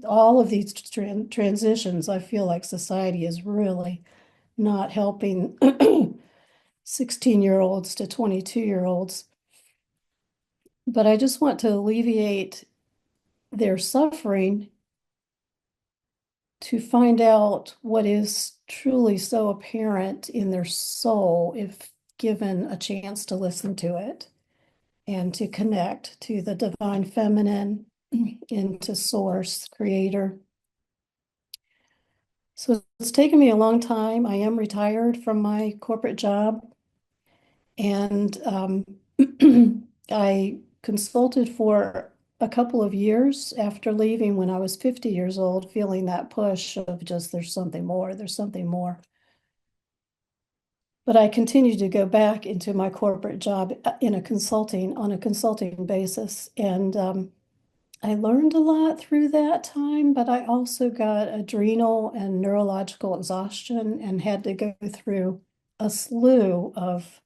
[SPEAKER 5] all of these transitions. I feel like society is really not helping 16-year-olds to 22-year-olds. But I just want to alleviate their suffering, to find out what is truly so apparent in their soul if given a chance to listen to it, and to connect to the divine feminine, into source, creator. So it's taken me a long time. I am retired from my corporate job, and I consulted for a couple of years after leaving when I was 50 years old, feeling that push of just, there's something more, there's something more. But I continued to go back into my corporate job on a consulting basis. And I learned a lot through that time, but I also got adrenal and neurological exhaustion and had to go through a slew of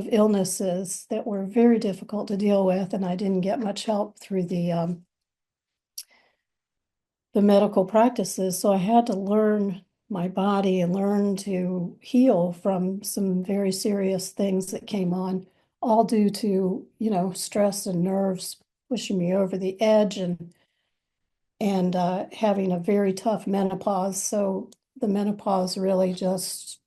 [SPEAKER 5] illnesses that were very difficult to deal with, and I didn't get much help through the medical practices. So I had to learn my body and learn to heal from some very serious things that came on, all due to, stress and nerves pushing me over the edge and having a very tough menopause. So the menopause really just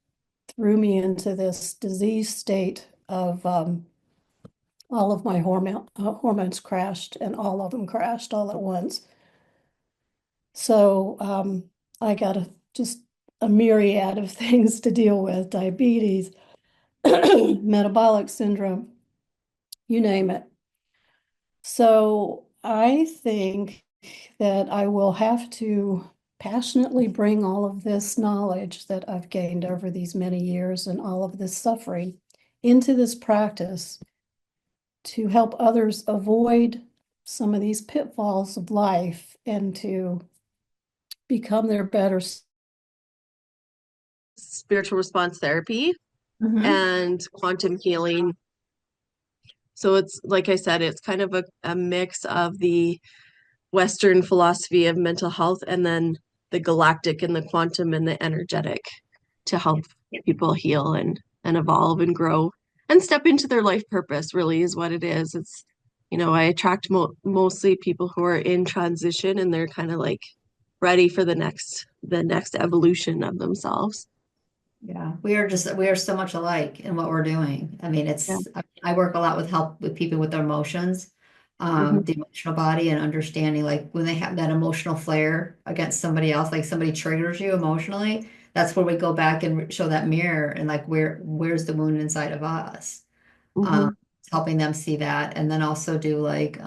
[SPEAKER 5] threw me into this disease state of all of my hormones crashed, and all of them crashed all at once. So I got just a myriad of things to deal with: diabetes, metabolic syndrome, you name it. So I think that I will have to passionately bring all of this knowledge that I've gained over these many years and all of this suffering into this practice to help others avoid some of these pitfalls of life and to become their better.
[SPEAKER 3] Spiritual response therapy
[SPEAKER 2] Mhm.
[SPEAKER 3] and quantum healing. So it's like I said, it's kind of a mix of the Western philosophy of mental health and then the galactic and the quantum and the energetic to help people heal and evolve and grow and step into their life purpose, really is what it is. It's, I attract mostly people who are in transition and they're kind of like ready for the next evolution of themselves.
[SPEAKER 2] Yeah, we are so much alike in what we're doing. I mean,
[SPEAKER 3] Yeah.
[SPEAKER 2] I work a lot with help with people with their emotions,
[SPEAKER 3] Mhm.
[SPEAKER 2] the emotional body, and understanding like when they have that emotional flare against somebody else, like somebody triggers you emotionally, that's where we go back and show that mirror and like where's the wound inside of us,
[SPEAKER 3] Mhm.
[SPEAKER 2] helping them see that, and then also do like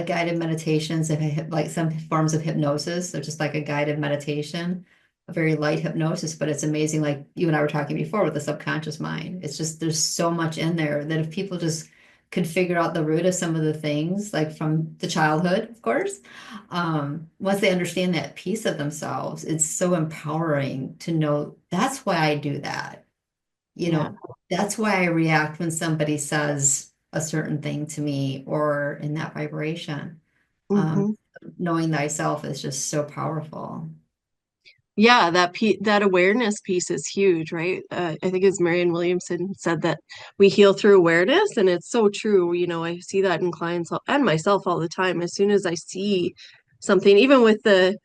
[SPEAKER 2] guided meditations, like some forms of hypnosis. So just like a guided meditation, a very light hypnosis, but it's amazing. Like you and I were talking before with the subconscious mind. It's just, there's so much in there that if people just could figure out the root of some of the things, like from the childhood, of course, once they understand that piece of themselves, it's so empowering to know that's why I do that.
[SPEAKER 3] Yeah.
[SPEAKER 2] That's why I react when somebody says a certain thing to me or in that vibration. Um,
[SPEAKER 3] Mhm.
[SPEAKER 2] Knowing thyself is just so powerful.
[SPEAKER 3] Yeah, that awareness piece is huge, right? I think as Marianne Williamson said that we heal through awareness, and it's so true. I see that in clients and myself all the time. As soon as I see something, even with the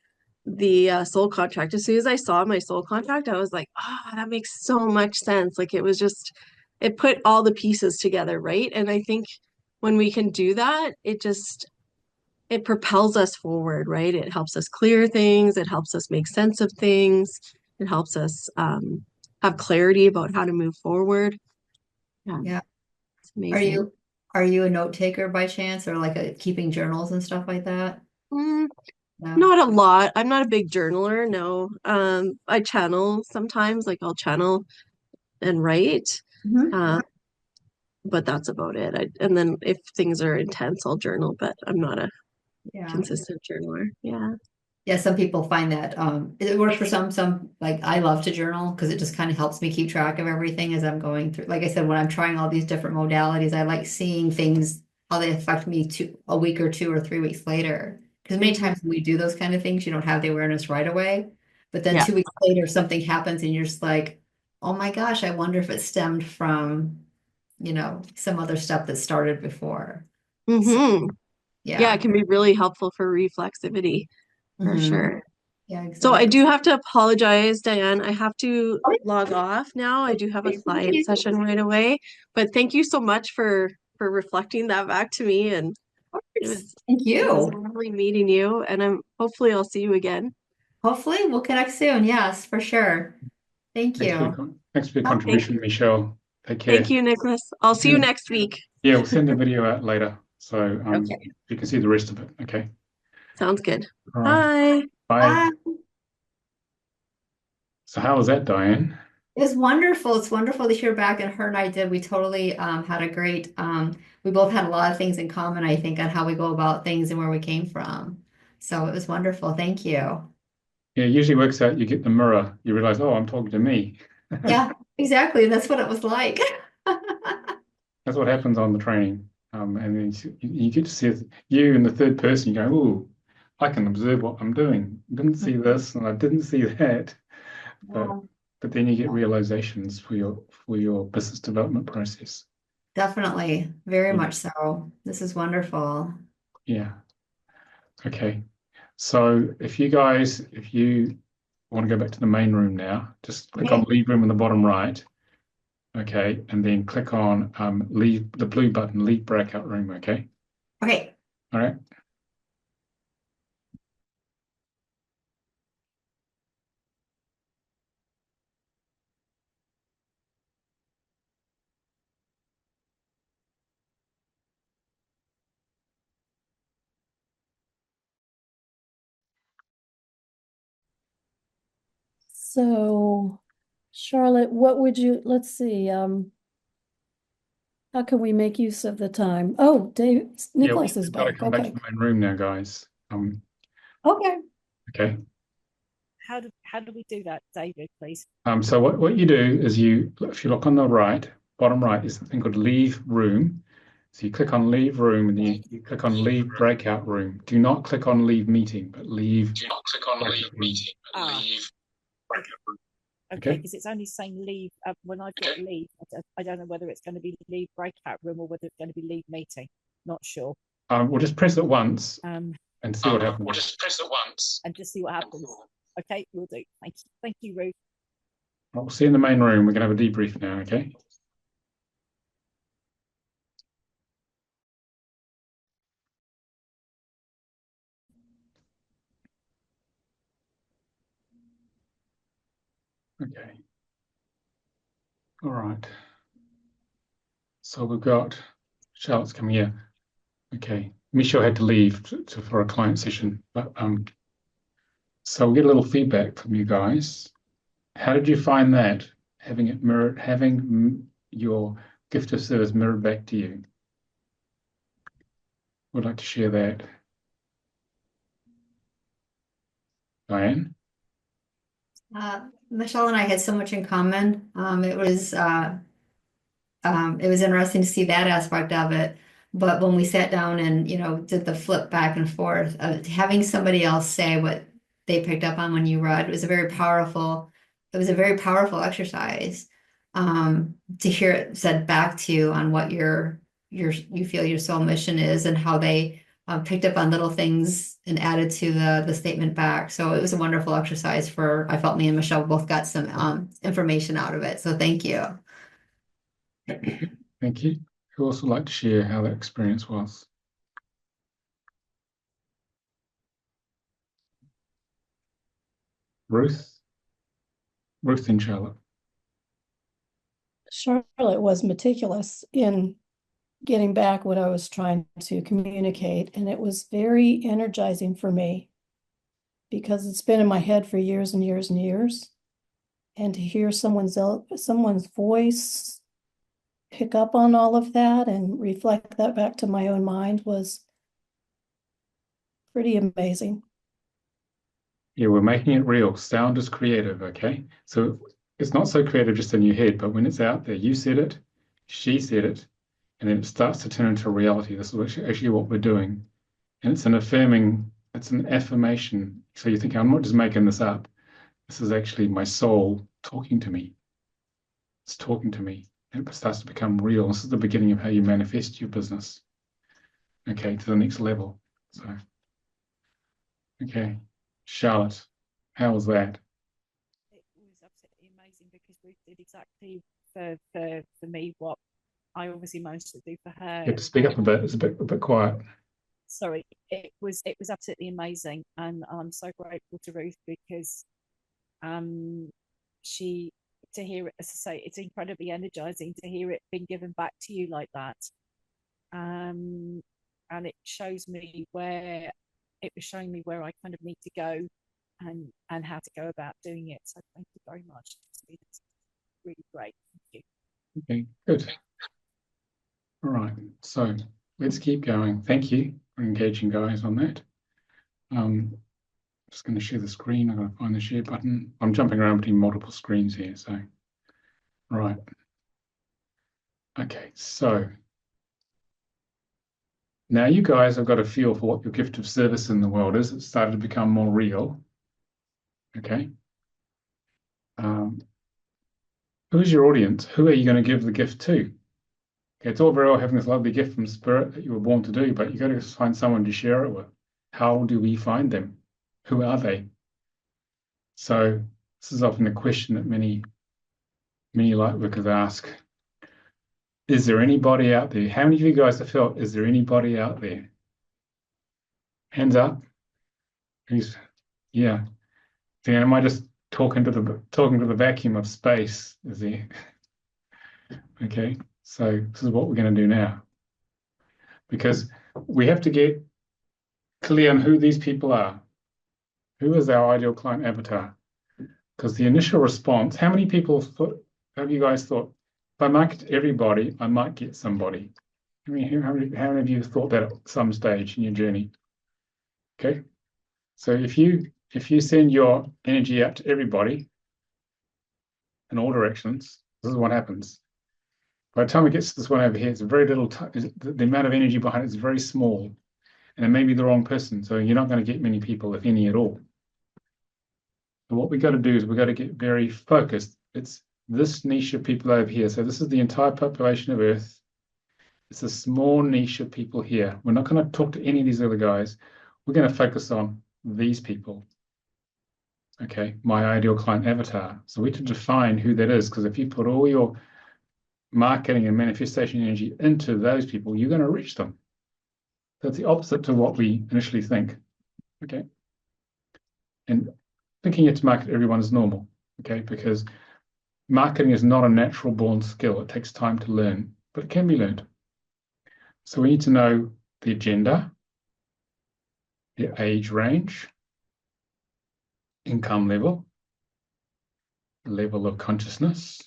[SPEAKER 3] soul contract, as soon as I saw my soul contract, I was like, that makes so much sense. Like it put all the pieces together, right? And I think when we can do that, it propels us forward, right? It helps us clear things. It helps us make sense of things. It helps us have clarity about how to move forward. Yeah,
[SPEAKER 2] Yeah.
[SPEAKER 3] it's
[SPEAKER 2] Are
[SPEAKER 3] amazing.
[SPEAKER 2] you are you a note taker by chance, or like keeping journals and stuff like that?
[SPEAKER 3] Mm,
[SPEAKER 2] No.
[SPEAKER 3] not a lot. I'm not a big journaler, no. I channel sometimes, like I'll channel and write,
[SPEAKER 2] Mhm.
[SPEAKER 3] uh, but that's about it. And then if things are intense, I'll journal, but I'm not a
[SPEAKER 2] Yeah.
[SPEAKER 3] consistent journaler. Yeah.
[SPEAKER 2] Yeah, some people find that it works for some like I love to journal because it just kind of helps me keep track of everything as I'm going through. Like I said, when I'm trying all these different modalities, I like seeing things, how they affect me a week or 2 or 3 weeks later. Because many
[SPEAKER 3] Mhm.
[SPEAKER 2] times when we do those kind of things, you don't have the awareness right away. But then
[SPEAKER 3] Yeah.
[SPEAKER 2] 2 weeks later, something happens and you're just like, oh my gosh, I wonder if it stemmed from, some other stuff that started before. So
[SPEAKER 3] Hmm. Yeah, it
[SPEAKER 2] yeah.
[SPEAKER 3] can be really helpful for reflexivity for
[SPEAKER 2] Hmm.
[SPEAKER 3] sure.
[SPEAKER 2] Yeah,
[SPEAKER 3] So I
[SPEAKER 2] exactly.
[SPEAKER 3] do have to apologize, Diane. I have to log off now. I do have a client session right away. But thank you so much for reflecting that back to me. And it was
[SPEAKER 2] Thank
[SPEAKER 3] it was
[SPEAKER 2] you.
[SPEAKER 3] lovely meeting you. And hopefully I'll see you again.
[SPEAKER 2] Hopefully, we'll connect soon. Yes, for sure. Thank you.
[SPEAKER 1] Thanks for your
[SPEAKER 2] Okay.
[SPEAKER 1] contribution, Michelle. Take
[SPEAKER 3] Thank
[SPEAKER 1] care.
[SPEAKER 3] you, Nicholas. I'll see you
[SPEAKER 1] Yeah,
[SPEAKER 3] next week.
[SPEAKER 1] yeah, we'll send the video out later, so
[SPEAKER 3] Okay,
[SPEAKER 1] you can see the rest of it. Okay.
[SPEAKER 3] sounds good.
[SPEAKER 1] All right.
[SPEAKER 3] Bye.
[SPEAKER 1] Bye.
[SPEAKER 2] Bye.
[SPEAKER 1] So how was that, Diane?
[SPEAKER 2] It's wonderful. It's wonderful to hear back. And her and I did. We totally had a great. We both had a lot of things in common, I think, on how we go about things and where we came from. So it was wonderful. Thank you.
[SPEAKER 1] Yeah, it usually works out. You get the mirror. You realize, oh, I'm talking to me.
[SPEAKER 2] Yeah, exactly. That's what it was like.
[SPEAKER 1] That's what happens on the training. And then you get to see you in the third person. You go, ooh, I can observe what I'm doing. I didn't see this and I didn't see that. But
[SPEAKER 2] Wow.
[SPEAKER 1] then you get realizations for your business development process.
[SPEAKER 2] Definitely, very
[SPEAKER 1] Yeah.
[SPEAKER 2] much so. This is wonderful.
[SPEAKER 1] Yeah. Okay. So if you want to go back to the main room now, just click on
[SPEAKER 2] Okay.
[SPEAKER 1] leave room in the bottom right. Okay, and then click on leave the blue button, leave breakout room. Okay.
[SPEAKER 2] Okay.
[SPEAKER 1] All right.
[SPEAKER 5] So, Charlotte, let's see, how can we make use of the time? Oh, Nicolas is
[SPEAKER 1] We've got to
[SPEAKER 5] back.
[SPEAKER 1] come back to
[SPEAKER 5] Okay.
[SPEAKER 1] the main room now, guys.
[SPEAKER 5] Okay.
[SPEAKER 1] Okay.
[SPEAKER 4] How do we do that, David, please?
[SPEAKER 1] So what you do is if you look on the right, bottom right is the thing called leave room. So you click on leave room and then you click on leave breakout room. Do not click on leave meeting, but leave breakout room.
[SPEAKER 4] Okay,
[SPEAKER 1] Okay.
[SPEAKER 4] because it's only saying leave. When I've got leave, I don't know whether it's going to be leave breakout room or whether it's going to be leave meeting. Not sure.
[SPEAKER 1] We'll just press it once
[SPEAKER 4] And
[SPEAKER 1] see what happens.
[SPEAKER 4] just see what happens. Okay, we'll do. Thank you. Thank you, Ruth.
[SPEAKER 1] We'll see you in the main room. We're going to have a debrief now, okay? Okay. All right. So we've got Charlotte's coming here. Okay. Michelle had to leave for a client session, but so we'll get a little feedback from you guys. How did you find that? Having your gift of service mirrored back to you? Would like to share that. Diane?
[SPEAKER 2] Michelle and I had so much in common. It was interesting to see that aspect of it. But when we sat down and, did the flip back and forth, having somebody else say what they picked up on when you read it was a very powerful exercise. To hear it said back to you on what you feel your soul mission is and how they picked up on little things and added to the statement back. So it was a wonderful exercise I felt me and Michelle both got some information out of it. So thank you.
[SPEAKER 1] Thank you. Who else would like to share how that experience was? Ruth? Ruth and Charlotte.
[SPEAKER 5] Charlotte was meticulous in getting back what I was trying to communicate, and it was very energizing for me because it's been in my head for years and years and years. And to hear someone's voice pick up on all of that and reflect that back to my own mind was pretty amazing.
[SPEAKER 1] Yeah, we're making it real. Sound is creative, okay? So it's not so creative just in your head, but when it's out there, you said it, she said it, and then it starts to turn into reality. This is actually what we're doing. And it's an affirmation. So you think, I'm not just making this up. This is actually my soul talking to me. It's talking to me. And it starts to become real. This is the beginning of how you manifest your business. Okay, to the next level. So, okay. Charlotte, how was that?
[SPEAKER 4] It was absolutely amazing because Ruth did exactly for me what I obviously managed to do for her.
[SPEAKER 1] You have to speak up a bit. It's a bit quiet.
[SPEAKER 4] Sorry, it was absolutely amazing, and I'm so grateful to Ruth because she to hear it, as I say, it's incredibly energizing to hear it being given back to you like that. And it shows me where it was showing me where I kind of need to go and how to go about doing it. So thank you very much. It's really great. Thank you.
[SPEAKER 1] Okay, good. All right, so let's keep going. Thank you for engaging, guys, on that. Just going to share the screen. I'm going to find the share button. I'm jumping around between multiple screens here, so right. Okay, so Now you guys have got a feel for what your gift of service in the world is. It's started to become more real. Okay. Who's your audience? Who are you going to give the gift to? Okay, it's all very well having this lovely gift from Spirit that you were born to do, but you got to find someone to share it with. How do we find them? Who are they? So this is often a question that many light workers ask. Is there anybody out there? How many of you guys have felt, is there anybody out there? Hands up. Yeah. So, am I just talking to the vacuum of space? Is there? Okay. So this is what we're going to do now. Because we have to get clear on who these people are. Who is our ideal client avatar? Because the initial response, how many people have you guys thought, if I market to everybody, I might get somebody? I mean, how many of you have thought that at some stage in your journey? Okay. So if you send your energy out to everybody in all directions, this is what happens. By the time it gets to this one over here, it's very little. The amount of energy behind it is very small, and it may be the wrong person. So you're not going to get many people, if any at all. So what we got to do is we got to get very focused. It's this niche of people over here. So this is the entire population of Earth. It's a small niche of people here. We're not going to talk to any of these other guys. We're going to focus on these people. Okay, my ideal client avatar. So we have to define who that is, because if you put all your marketing and manifestation energy into those people, you're going to reach them. That's the opposite to what we initially think. Okay. And thinking you have to market everyone is normal. Okay, because marketing is not a natural born skill. It takes time to learn, but it can be learned. So we need to know the agenda, the age range, income level, level of consciousness,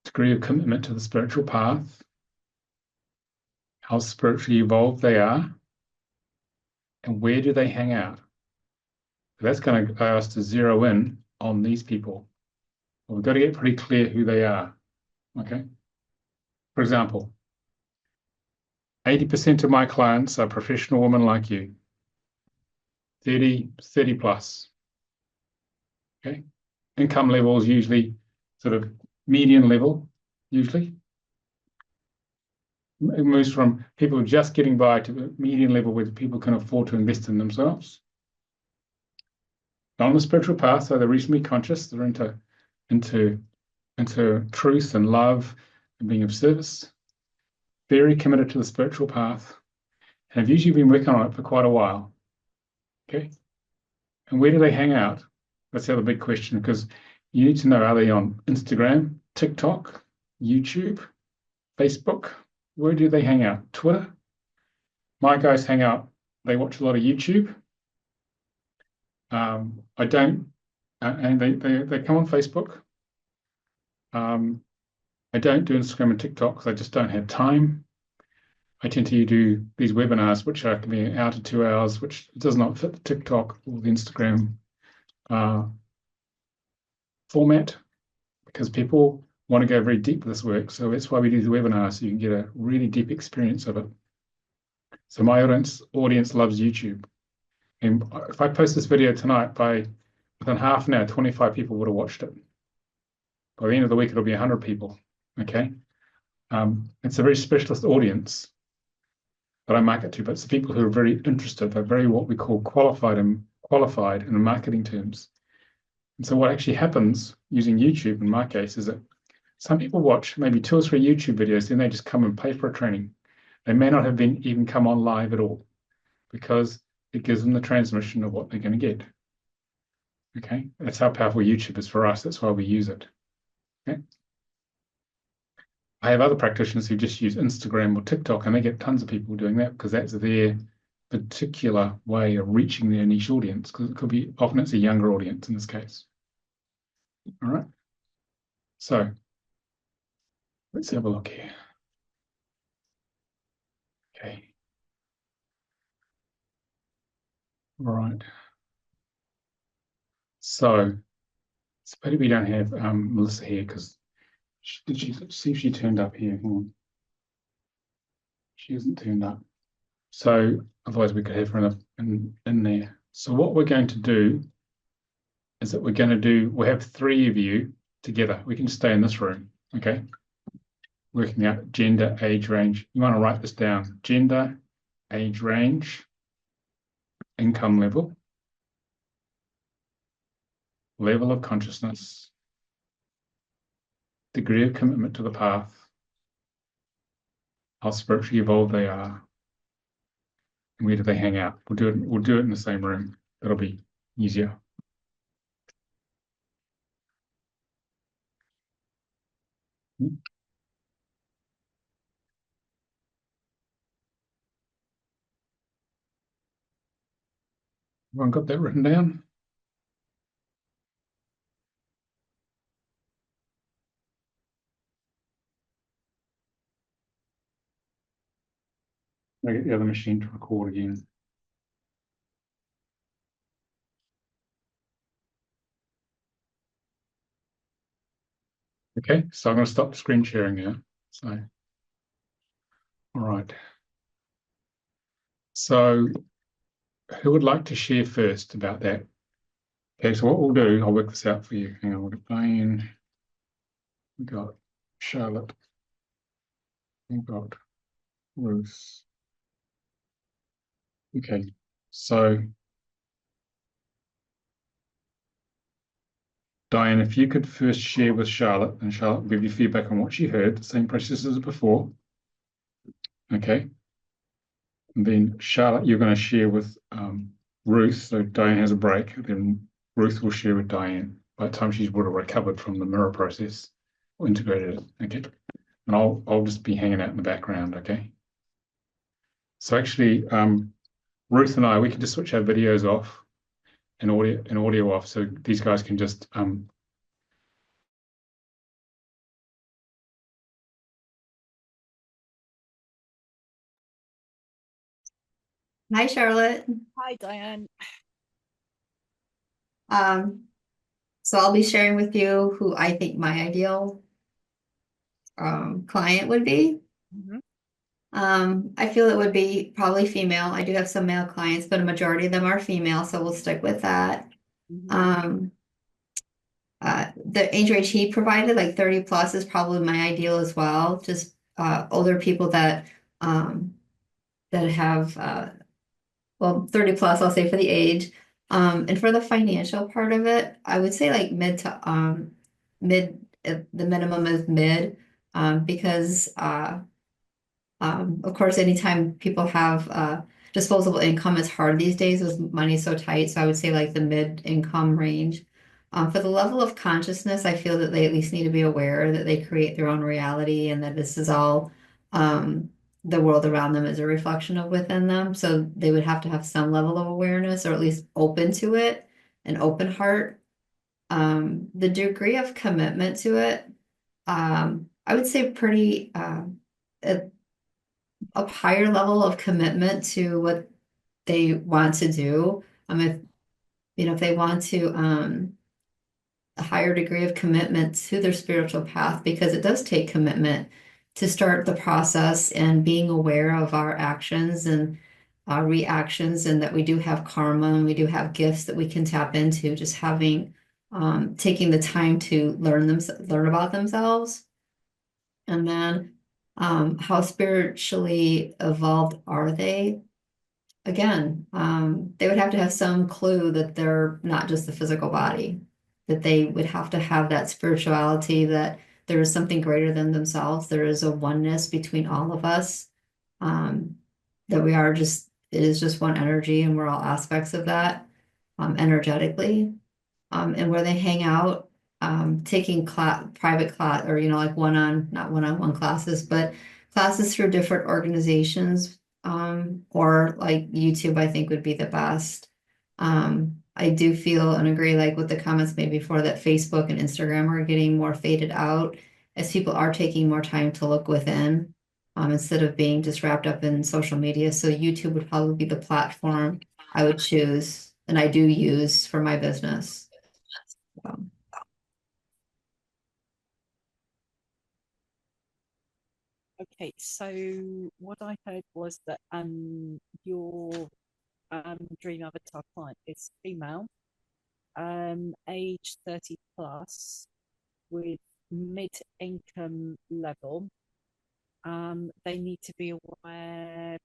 [SPEAKER 1] degree of commitment to the spiritual path, how spiritually evolved they are, and where do they hang out. That's going to allow us to zero in on these people. Well, we've got to get pretty clear who they are. Okay. For example, 80% of my clients are professional women like you, 30 plus. Okay. Income levels usually sort of median level, usually. It moves from people just getting by to the median level where people can afford to invest in themselves. On the spiritual path, so they're reasonably conscious, they're into truth and love and being of service, very committed to the spiritual path, and have usually been working on it for quite a while. Okay. And where do they hang out? That's the other big question, because you need to know, are they on Instagram, TikTok, YouTube, Facebook? Where do they hang out? Twitter? My guys hang out, they watch a lot of YouTube. I don't, and they come on Facebook. I don't do Instagram and TikTok because I just don't have time. I tend to do these webinars, which are can be an hour to 2 hours, which does not fit the TikTok or the Instagram format, because people want to go very deep with this work. So that's why we do the webinar, so you can get a really deep experience of it. So my audience loves YouTube. And if I post this video tonight, within half an hour, 25 people would have watched it. By the end of the week, it'll be 100 people. Okay. It's a very specialist audience that I market to, but it's the people who are very interested. They're very what we call qualified in marketing terms. And so what actually happens using YouTube in my case is that some people watch maybe 2 or 3 YouTube videos, then they just come and pay for a training. They may not have been even come on live at all, because it gives them the transmission of what they're going to get. Okay, that's how powerful YouTube is for us. That's why we use it. Okay. I have other practitioners who just use Instagram or TikTok, and they get tons of people doing that because that's their particular way of reaching their niche audience, because it could be, often it's a younger audience in this case. All right. So let's have a look here. Okay. All right. So it's a pity we don't have Melissa here, because did she see if she turned up here? Hang on. She hasn't turned up. So otherwise we could have her in there. So what we're going to do is that we'll have three of you together. We can stay in this room, okay? Working out gender, age range. You want to write this down. Gender, age range, income level, level of consciousness, degree of commitment to the path, how spiritually evolved they are, and where do they hang out. We'll do it in the same room. That'll be easier. Everyone got that written down? I get the other machine to record again. Okay, so I'm going to stop screen sharing now. So, all right. So, who would like to share first about that? Okay, so what we'll do, I'll work this out for you. Hang on, we've got Diane, we've got Charlotte, we've got Ruth. Okay, so Diane, if you could first share with Charlotte, and Charlotte will give you feedback on what she heard, the same process as before. Okay. And then Charlotte, you're going to share with Ruth. So Diane has a break. Then Ruth will share with Diane by the time she's would have recovered from the mirror process or integrated it. Okay. And I'll just be hanging out in the background. Okay. So actually, Ruth and I, we can just switch our videos off and audio off, so these guys can just
[SPEAKER 2] Hi, Charlotte.
[SPEAKER 4] Hi, Diane.
[SPEAKER 2] So I'll be sharing with you who I think my ideal client would be.
[SPEAKER 4] Mhm.
[SPEAKER 2] I feel it would be probably female. I do have some male clients, but a majority of them are female, so we'll stick with that.
[SPEAKER 4] Mhm.
[SPEAKER 2] The age range he provided, like 30 plus, is probably my ideal as well. Just older people that have well, 30 plus, I'll say for the age. And for the financial part of it, I would say like mid to mid, the minimum is mid, because of course, anytime people have disposable income, it's hard these days with money so tight. So I would say like the mid-income range. For the level of consciousness, I feel that they at least need to be aware that they create their own reality and that this is all the world around them is a reflection of within them. So they would have to have some level of awareness or at least open to it, an open heart. The degree of commitment to it, I would say pretty a higher level of commitment to what they want to do. If if they want to a higher degree of commitment to their spiritual path, because it does take commitment to start the process and being aware of our actions and our reactions, and that we do have karma and we do have gifts that we can tap into. Just having taking the time to learn about themselves, and then how spiritually evolved are they? Again, they would have to have some clue that they're not just the physical body, that they would have to have that spirituality, that there is something greater than themselves. There is a oneness between all of us, that it is just one energy, and we're all aspects of that, energetically. And where they hang out, taking private class, or like not one-on-one classes, but classes through different organizations, or like YouTube, I think would be the best. I do feel and agree, like with the comments made before, that Facebook and Instagram are getting more faded out as people are taking more time to look within, instead of being just wrapped up in social media. So YouTube would probably be the platform I would choose, and I do use for my business.
[SPEAKER 4] Okay, so what I heard was that your dream avatar client is female, age 30 plus, with mid-income level. They need to be aware,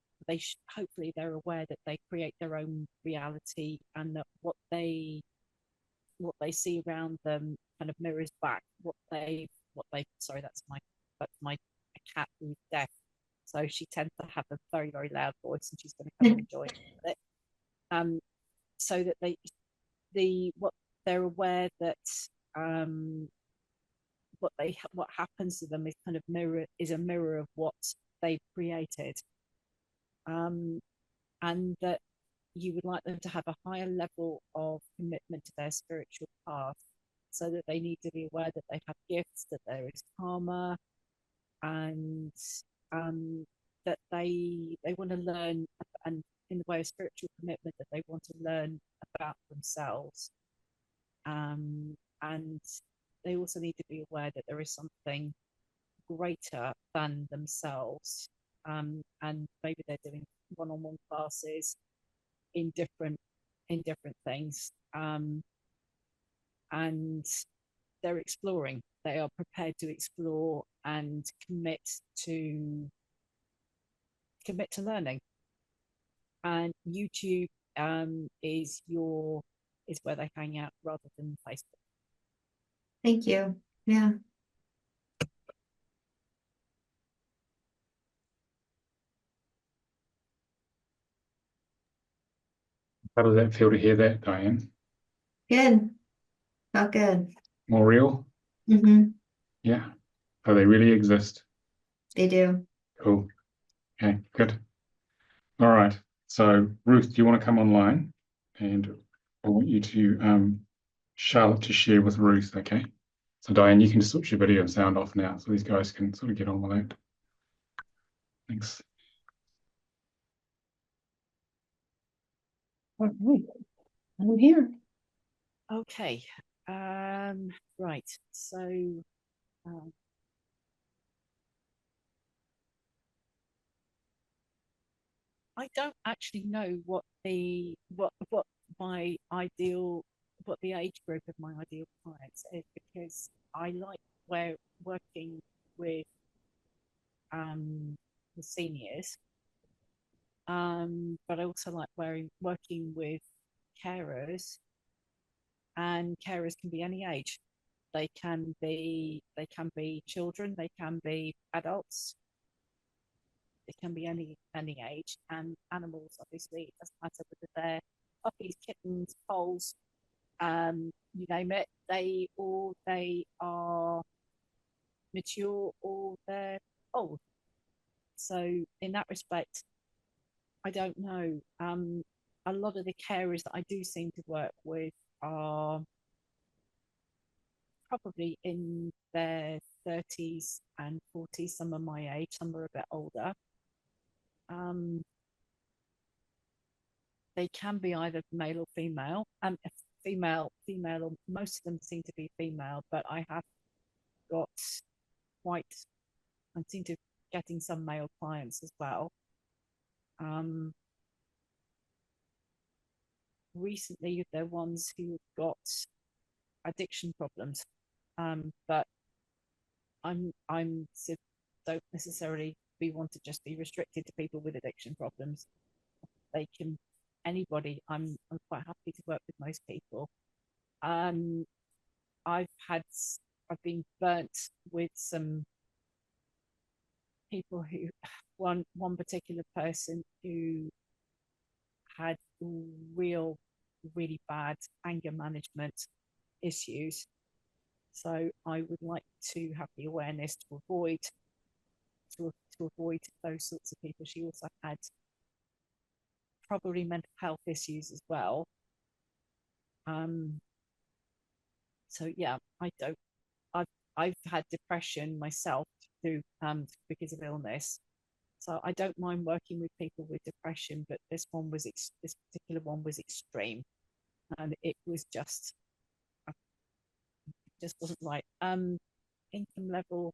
[SPEAKER 4] hopefully they're aware that they create their own reality, and that what they see around them kind of mirrors back sorry, that's my cat who's deaf, so she tends to have a very, very loud voice, and she's going to come and join it. So that what they're aware that what happens to them is kind of a mirror of what they've created, and that you would like them to have a higher level of commitment to their spiritual path, so that they need to be aware that they have gifts, that there is karma, and that they want to learn, and in the way of spiritual commitment, that they want to learn about themselves, and they also need to be aware that there is something greater than themselves, and maybe they're doing one-on-one classes in different things, and they're exploring. They are prepared to explore and commit to learning. And YouTube is where they hang out rather than Facebook.
[SPEAKER 2] Thank you. Yeah.
[SPEAKER 1] How does that feel to hear that, Diane?
[SPEAKER 2] Good. Felt good.
[SPEAKER 1] More real?
[SPEAKER 2] Mm-hmm.
[SPEAKER 1] Yeah. So they really exist.
[SPEAKER 2] They do.
[SPEAKER 1] Cool. Okay, good. All right. So Ruth, do you want to come online? And I want you to Charlotte to share with Ruth, okay? So Diane, you can just switch your video and sound off now, so these guys can sort of get on with it. Thanks.
[SPEAKER 7] All right, I'm here.
[SPEAKER 4] Okay. Right. So I don't actually know what the age group of my ideal clients is, because I like working with the seniors, but I also like working with carers, and carers can be any age. They can be children, they can be adults, it can be any age, and animals, obviously. It doesn't matter whether they're puppies, kittens, foals, you name it. They are mature or they're old. So in that respect, I don't know. A lot of the carers that I do seem to work with are probably in their 30s and 40s. Some are my age, some are a bit older. They can be either male or female. Female, or most of them seem to be female, but I have got I seem to getting some male clients as well. Recently, they're ones who have got addiction problems, but don't necessarily want to just be restricted to people with addiction problems. They can anybody. I'm quite happy to work with most people. I've been burnt with some people who one particular person who had really bad anger management issues. So I would like to have the awareness to avoid those sorts of people. She also had probably mental health issues as well. So yeah, I've had depression myself through because of illness. So I don't mind working with people with depression, but this particular one was extreme, and it was just wasn't right. Income level,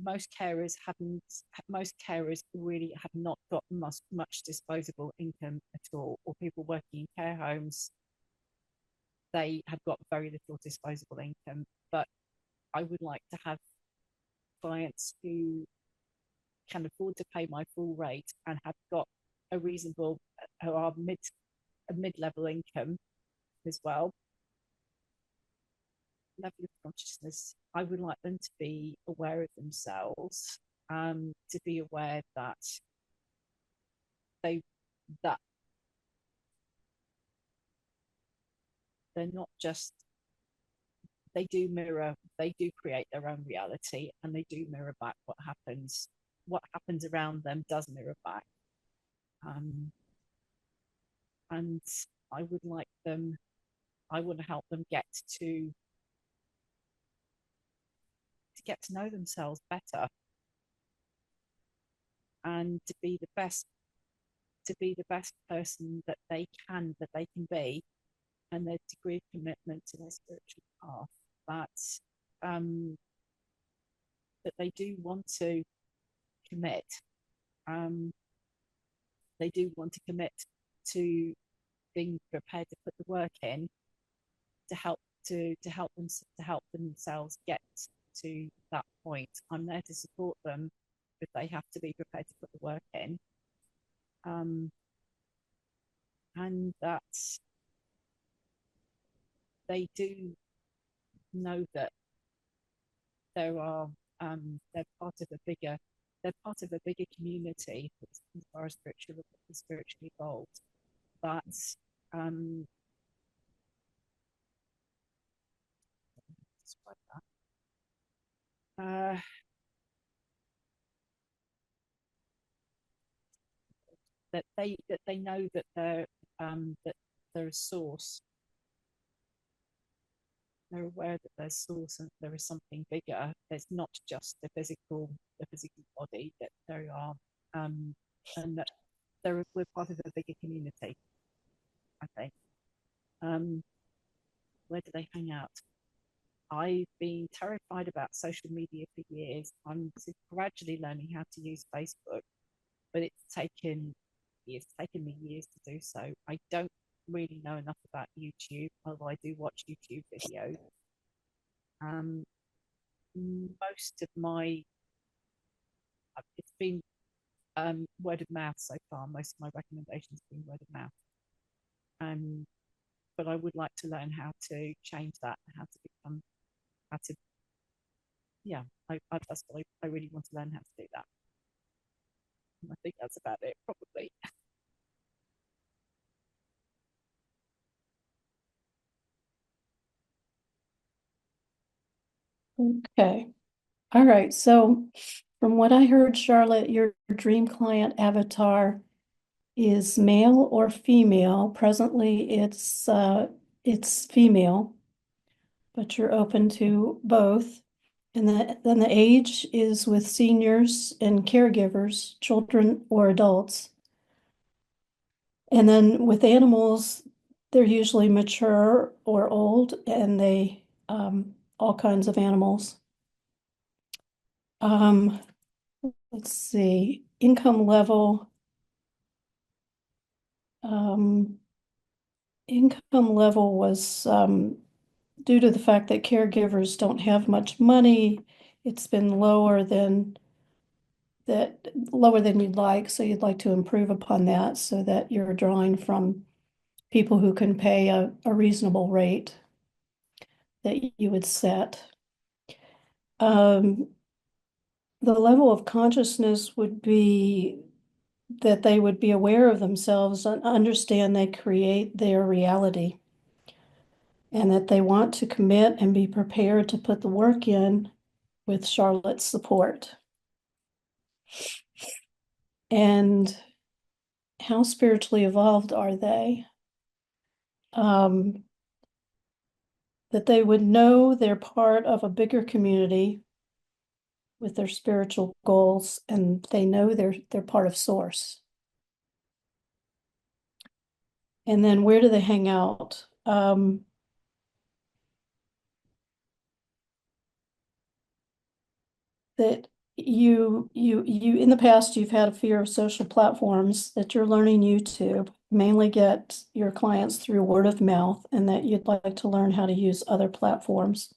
[SPEAKER 4] most carers really have not got much disposable income at all, or people working in care homes, they have got very little disposable income. But I would like to have clients who can afford to pay my full rate and have got a reasonable, who are mid-level income as well, level of consciousness. I would like them to be aware of themselves, to be aware that that they're not just, they do create their own reality, and they do mirror back what happens around them does mirror back. And I want to help them get to know themselves better, and to be the best person that they can be, and their degree of commitment to their spiritual path, that they do want to commit. They do want to commit to being prepared to put the work in to help themselves get to that point. I'm there to support them, but they have to be prepared to put the work in. And that they do know that they're part of a bigger community as far as spiritually evolved. But that they know that they're a source. They're aware that there's source and there is something bigger. There's not just the physical body, that there are, and that we're part of a bigger community, I think. Where do they hang out? I've been terrified about social media for years. I'm gradually learning how to use Facebook, but it's taken me years to do so. I don't really know enough about YouTube, although I do watch YouTube videos. Most of it's been word of mouth so far. Most of my recommendations have been word of mouth. But I would like to learn how to change that, that's what I really want to learn how to do that. And I think that's about it, probably.
[SPEAKER 5] Okay. All right. So from what I heard, Charlotte, your dream client avatar is male or female. Presently, it's female, but you're open to both. And then the age is with seniors and caregivers, children or adults. And then with animals, they're usually mature or old, and they all kinds of animals. Let's see, income level. Income level was due to the fact that caregivers don't have much money. It's been lower than you'd like, so you'd like to improve upon that so that you're drawing from people who can pay a reasonable rate that you would set. The level of consciousness would be that they would be aware of themselves and understand they create their reality, and that they want to commit and be prepared to put the work in with Charlotte's support. And how spiritually evolved are they? That they would know they're part of a bigger community with their spiritual goals, and they know they're part of Source. And then where do they hang out? That you in the past, you've had a fear of social platforms, that you're learning YouTube, mainly get your clients through word of mouth, and that you'd like to learn how to use other platforms.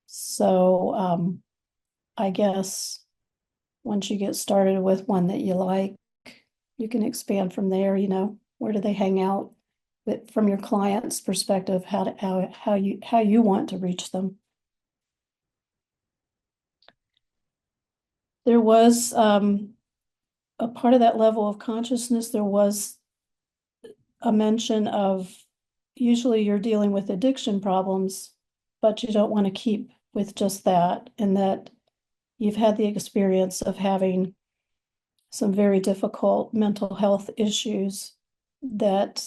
[SPEAKER 5] So I guess once you get started with one that you like, you can expand from there, where do they hang out? But from your client's perspective, how you want to reach them. There was a part of that level of consciousness, there was a mention of usually you're dealing with addiction problems, but you don't want to keep with just that, and that you've had the experience of having some very difficult mental health issues that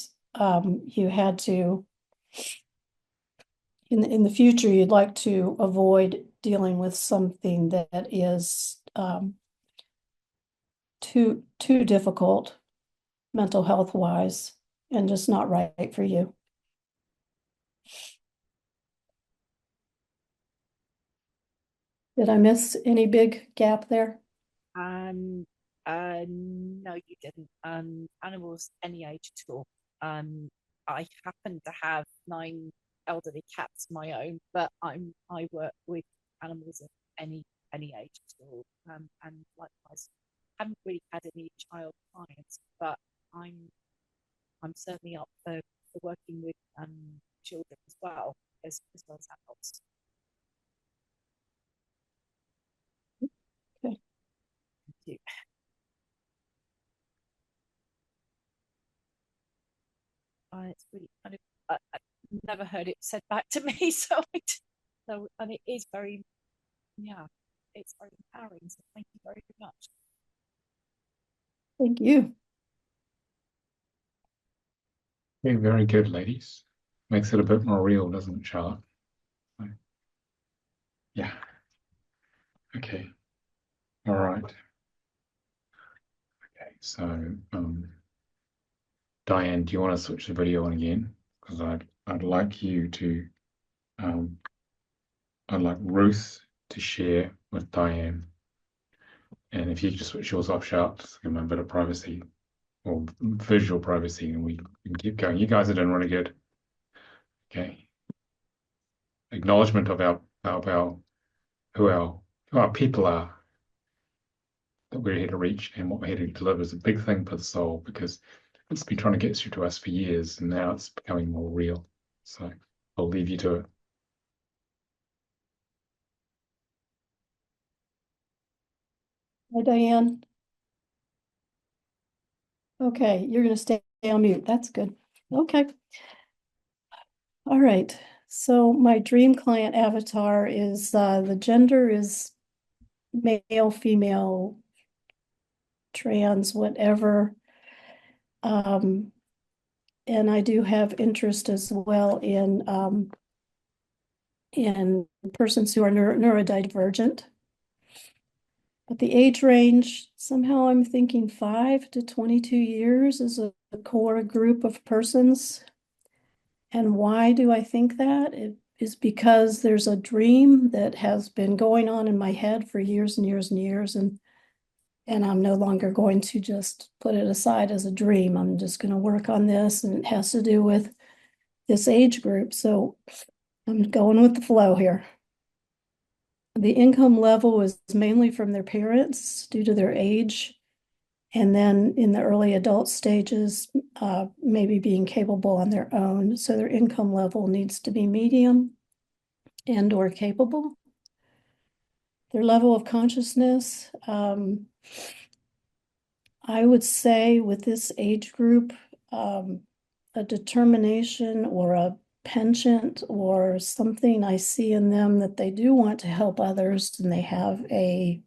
[SPEAKER 5] you had to, in the future, you'd like to avoid dealing with something that is too difficult mental health wise and just not right for you. Did I miss any big gap there?
[SPEAKER 4] No, you didn't. Animals any age at all. I happen to have 9 elderly cats of my own, but I work with animals of any age at all. And likewise, I haven't really had any child clients, but I'm certainly up for working with children as well as adults.
[SPEAKER 5] Okay.
[SPEAKER 4] Thank you. It's really kind of I've never heard it said back to me, so and it is very, yeah, it's very empowering. So thank you very much.
[SPEAKER 5] Thank you.
[SPEAKER 1] Okay, very good, ladies. Makes it a bit more real, doesn't it, Charlotte? Yeah. Okay. All right. Okay, so Diane, do you want to switch the video on again? Because I'd like you to I'd like Ruth to share with Diane. And if you could just switch yours off, Charlotte, to give me a bit of privacy or visual privacy, and we can keep going. You guys are doing really good. Okay. Acknowledgement of who our people are that we're here to reach, and what we're here to deliver is a big thing for the soul, because it's been trying to get through to us for years, and now it's becoming more real. So I'll leave you to it.
[SPEAKER 5] Hi, Diane. Okay, you're going to stay on mute. That's good. Okay. All right. So my dream client avatar is the gender is male, female, trans, whatever. And I do have interest as well in persons who are neurodivergent. But the age range, somehow I'm thinking 5 to 22 years is a core group of persons. And why do I think that? It is because there's a dream that has been going on in my head for years and years and years, and I'm no longer going to just put it aside as a dream. I'm just going to work on this, and it has to do with this age group. So I'm going with the flow here. The income level is mainly from their parents due to their age. And then in the early adult stages, maybe being capable on their own. So their income level needs to be medium and or capable. Their level of consciousness, I would say with this age group, a determination or a penchant or something I see in them that they do want to help others, and they have an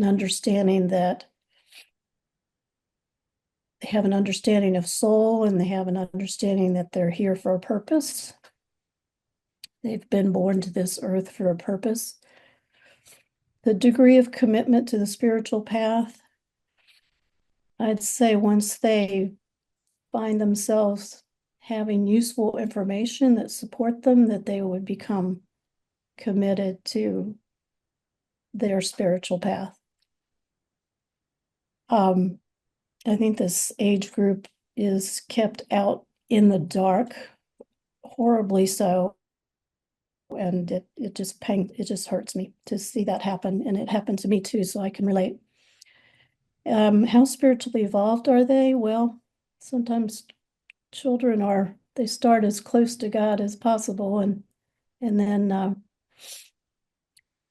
[SPEAKER 5] understanding that they have an understanding of soul, and they have an understanding that they're here for a purpose. They've been born to this earth for a purpose. The degree of commitment to the spiritual path, I'd say once they find themselves having useful information that support them, that they would become committed to their spiritual path. I think this age group is kept out in the dark, horribly so. And it just hurts me to see that happen. And it happened to me too, so I can relate. How spiritually evolved are they? Well, sometimes children they start as close to God as possible, and then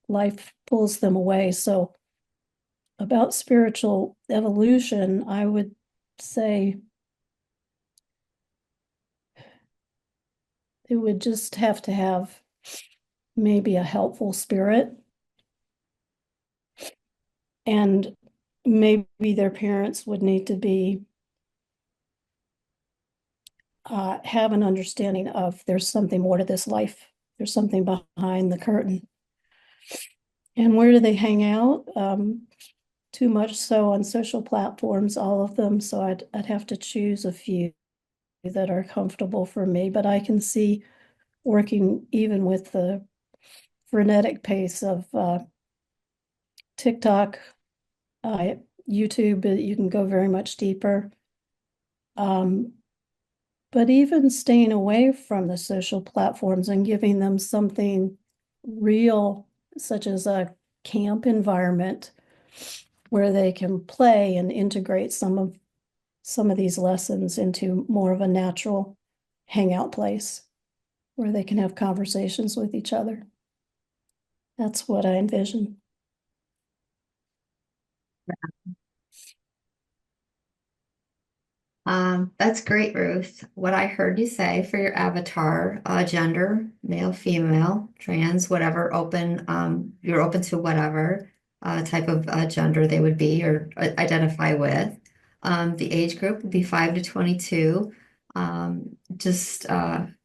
[SPEAKER 5] life pulls them away. So about spiritual evolution, I would say it would just have to have maybe a helpful spirit, and maybe their parents would need to be have an understanding of there's something more to this life. There's something behind the curtain. And where do they hang out? Too much so on social platforms, all of them. So I'd have to choose a few that are comfortable for me. But I can see working even with the frenetic pace of TikTok, YouTube, you can go very much deeper. But even staying away from the social platforms and giving them something real, such as a camp environment where they can play and integrate some of these lessons into more of a natural hangout place where they can have conversations with each other. That's what I envision.
[SPEAKER 2] That's great, Ruth. What I heard you say for your avatar, gender, male, female, trans, whatever, you're open to whatever type of gender they would be or identify with. The age group would be 5 to 22. Just for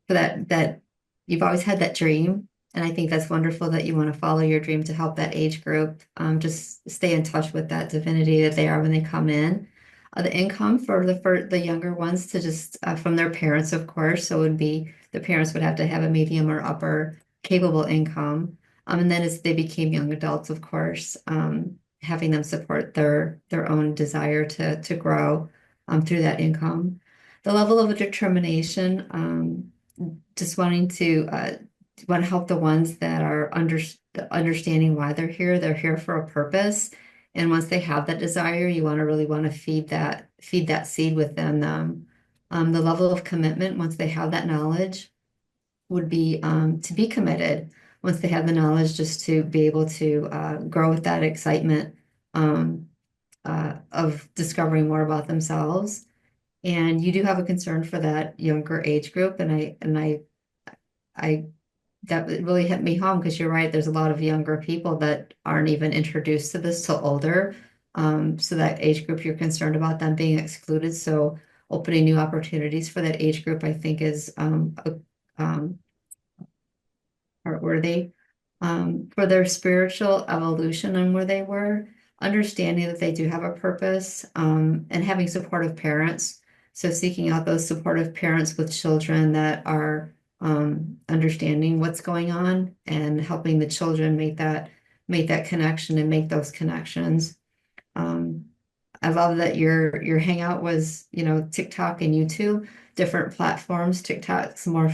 [SPEAKER 2] that you've always had that dream. And I think that's wonderful that you want to follow your dream to help that age group just stay in touch with that divinity that they are when they come in. The income for the younger ones to just from their parents, of course. So it would be the parents would have to have a medium or upper capable income. And then as they became young adults, of course, having them support their own desire to grow through that income. The level of determination, just wanting to want to help the ones that are understanding why they're here. They're here for a purpose. And once they have that desire, you really want to feed that seed within them. The level of commitment, once they have that knowledge, would be to be committed. Once they have the knowledge, just to be able to grow with that excitement of discovering more about themselves. And you do have a concern for that younger age group, and I that really hit me home because you're right. There's a lot of younger people that aren't even introduced to this till older. So that age group, you're concerned about them being excluded. So opening new opportunities for that age group, I think, is heartworthy. For their spiritual evolution and where they were, understanding that they do have a purpose, and having supportive parents. So seeking out those supportive parents with children that are understanding what's going on and helping the children make that connection and make those connections. I love that your hangout was, TikTok and YouTube, different platforms. TikTok's more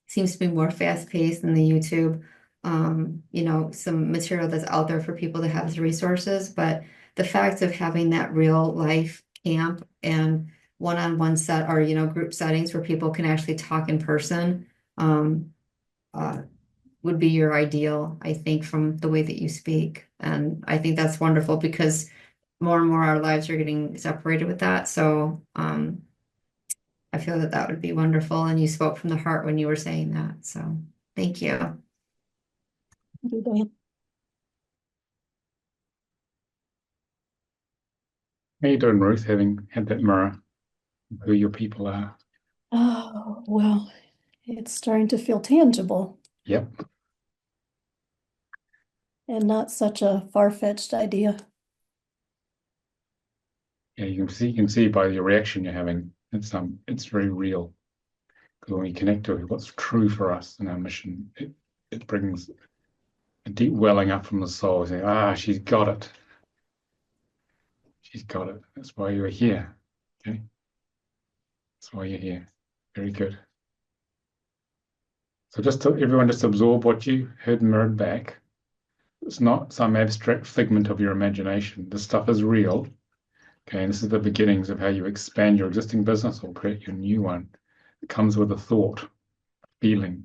[SPEAKER 2] seems to be more fast-paced than the YouTube. Some material that's out there for people to have as resources, but the fact of having that real life camp and one-on-one set or group settings where people can actually talk in person would be your ideal, I think, from the way that you speak. And I think that's wonderful because more and more our lives are getting separated with that. So I feel that would be wonderful. And you spoke from the heart when you were saying that. So thank you.
[SPEAKER 5] Thank you, Diane.
[SPEAKER 1] How you doing, Ruth, having had that mirror of who your people are?
[SPEAKER 5] Oh, well, it's starting to feel tangible
[SPEAKER 1] Yep.
[SPEAKER 5] and not such a far-fetched idea.
[SPEAKER 1] Yeah, you can see by your reaction you're having. It's very real. Because when we connect to what's true for us and our mission, it brings a deep welling up from the soul, saying, ah, she's got it. She's got it. That's why you're here. Okay. That's why you're here. Very good. So just to everyone just absorb what you heard mirrored back. It's not some abstract figment of your imagination. This stuff is real. Okay, and this is the beginnings of how you expand your existing business or create your new one. It comes with a thought, a feeling,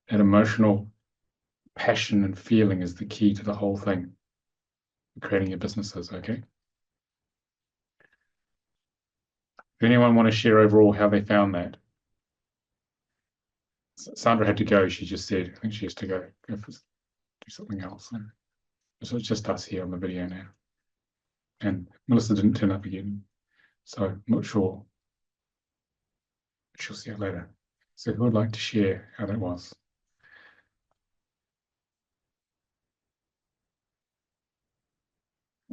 [SPEAKER 1] an emotional passion and feeling is the key to the whole thing. Creating your businesses, okay? Does anyone want to share overall how they found that? Sandra had to go, she just said. I think she has to go do something else. So it's just us here on the video now. And Melissa didn't turn up again, so I'm not sure. She'll see it later. So who would like to share how that was?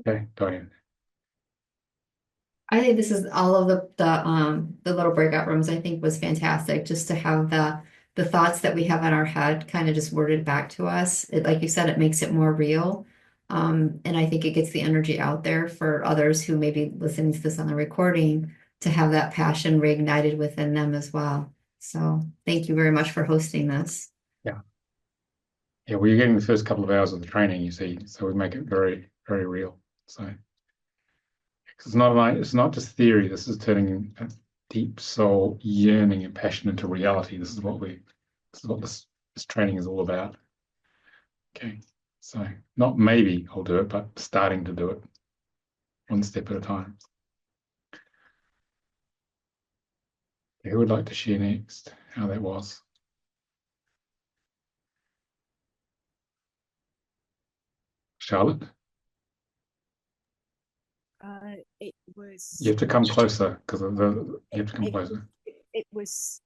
[SPEAKER 1] Okay, Diane.
[SPEAKER 2] I think this is all of the little breakout rooms I think was fantastic just to have the thoughts that we have in our head kind of just worded back to us. It, like you said, it makes it more real. And I think it gets the energy out there for others who may be listening to this on the recording to have that passion reignited within them as well. So thank you very much for hosting this.
[SPEAKER 1] Yeah. Yeah, well, you're getting the first couple of hours of the training, you see, so we make it very, very real. So it's not just theory. This is turning a deep soul yearning and passion into reality. This is what this training is all about. Okay, so not maybe I'll do it, but starting to do it one step at a time. Okay, who would like to share next how that was? Charlotte?
[SPEAKER 4] It was.
[SPEAKER 1] You have to come closer because you have to come closer.
[SPEAKER 4] It was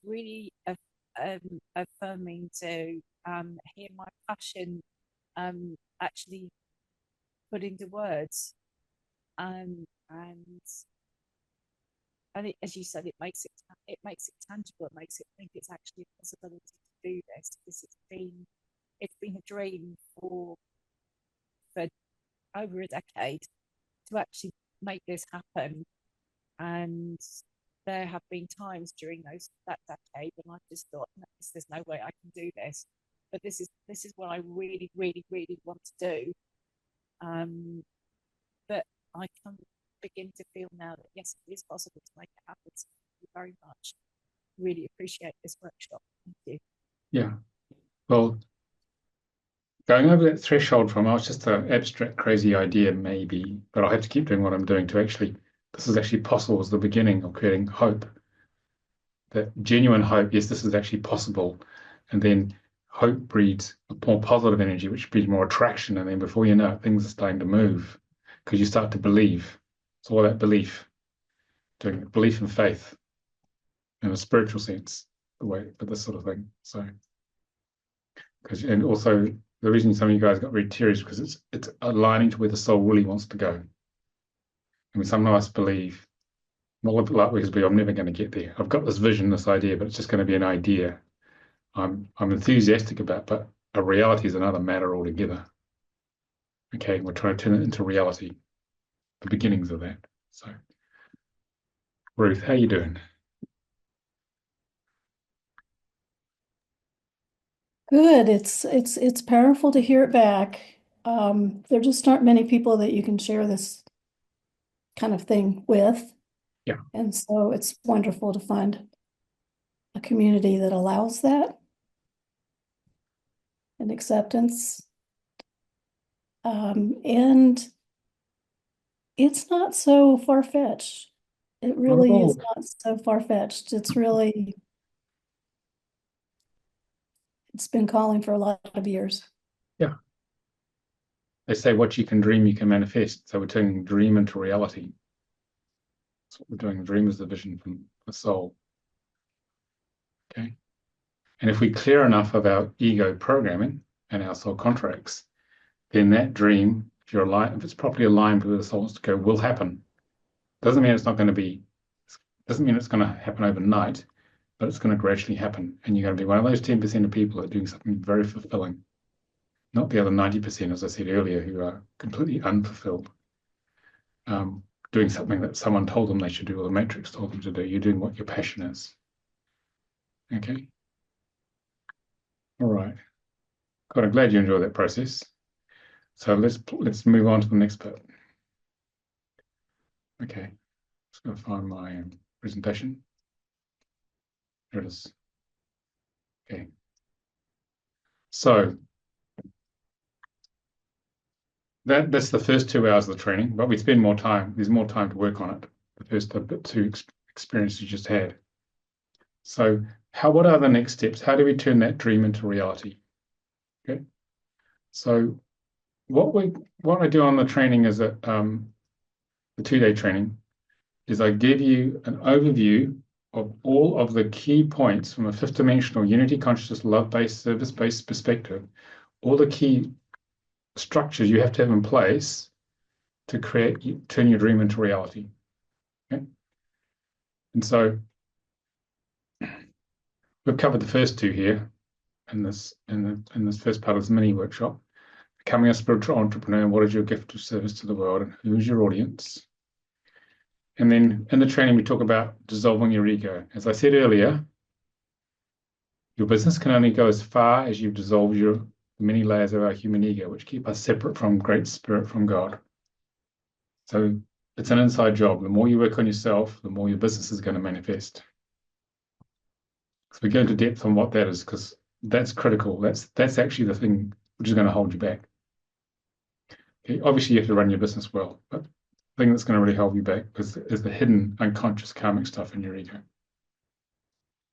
[SPEAKER 4] really affirming to hear my passion actually put into words, and it, as you said, it makes it tangible. It makes it think it's actually a possibility to do this. It's been a dream for over a decade to actually make this happen, and there have been times during that decade when I've just thought, no, there's no way I can do this, but this is what I really, really, really want to do. But I can begin to feel now that yes, it is possible to make it happen. So thank you very much. Really appreciate this workshop. Thank you.
[SPEAKER 1] Yeah. Well, going over that threshold from, it's just an abstract, crazy idea, maybe, but I have to keep doing what I'm doing to actually, this is actually possible, is the beginning of creating hope. That genuine hope, yes, this is actually possible. And then hope breeds a more positive energy, which breeds more attraction. And then before you know it, things are starting to move because you start to believe. It's all that belief, doing belief and faith in a spiritual sense, but this sort of thing. So, and also the reason some of you guys got very teary is because it's aligning to where the soul really wants to go. I mean, some of us believe, not a bit like we believe, I'm never going to get there. I've got this vision, this idea, but it's just going to be an idea. I'm enthusiastic about, but a reality is another matter altogether. Okay, we're trying to turn it into reality. The beginnings of that. So, Ruth, how you doing?
[SPEAKER 5] Good. It's powerful to hear it back. There just aren't many people that you can share this kind of thing with.
[SPEAKER 1] Yeah.
[SPEAKER 5] And so it's wonderful to find a community that allows that and acceptance. And it's not so far-fetched. It really is not so far-fetched. It's been calling for a lot of years.
[SPEAKER 1] Yeah. They say what you can dream, you can manifest. So we're turning dream into reality. That's what we're doing. Dream is the vision from the soul. Okay. And if we clear enough of our ego programming and our soul contracts, then that dream, if it's properly aligned with where the soul wants to go, will happen. Doesn't mean it's not going to be, doesn't mean it's going to happen overnight, but it's going to gradually happen. And you're going to be one of those 10% of people that are doing something very fulfilling, not the other 90%, as I said earlier, who are completely unfulfilled, doing something that someone told them they should do or the matrix told them to do. You're doing what your passion is. Okay. All right. God, I'm glad you enjoyed that process. So let's move on to the next bit. Okay. Just going to find my presentation. Here it is. Okay. So that's the first 2 hours of the training, but we spend more time. There's more time to work on it. The first two experiences you just had. So what are the next steps? How do we turn that dream into reality? Okay. So what I do on the training is that the 2-day training is I give you an overview of all of the key points from a 5th dimensional unity consciousness, love-based, service-based perspective, all the key structures you have to have in place to turn your dream into reality. Okay? And so we've covered the first 2 here in this first part of this mini workshop. Becoming a spiritual entrepreneur, what is your gift of service to the world and who is your audience? And then in the training, we talk about dissolving your ego. As I said earlier, your business can only go as far as you've dissolved the many layers of our human ego, which keep us separate from Great Spirit, from God. So it's an inside job. The more you work on yourself, the more your business is going to manifest. So we go into depth on what that is, because that's critical. That's actually the thing which is going to hold you back. Okay, obviously, you have to run your business well, but the thing that's going to really hold you back is the hidden, unconscious karmic stuff in your ego,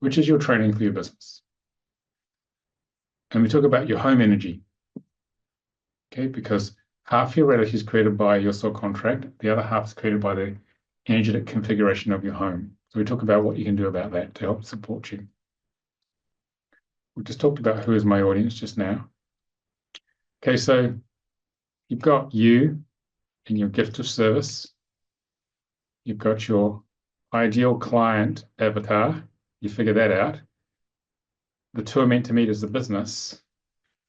[SPEAKER 1] which is your training for your business. And we talk about your home energy, okay, because half your reality is created by your soul contract, the other half is created by the energetic configuration of your home. So we talk about what you can do about that to help support you. We just talked about who is my audience just now. Okay, so you've got you and your gift of service. You've got your ideal client avatar. You figure that out. The 2 are meant to meet as the business.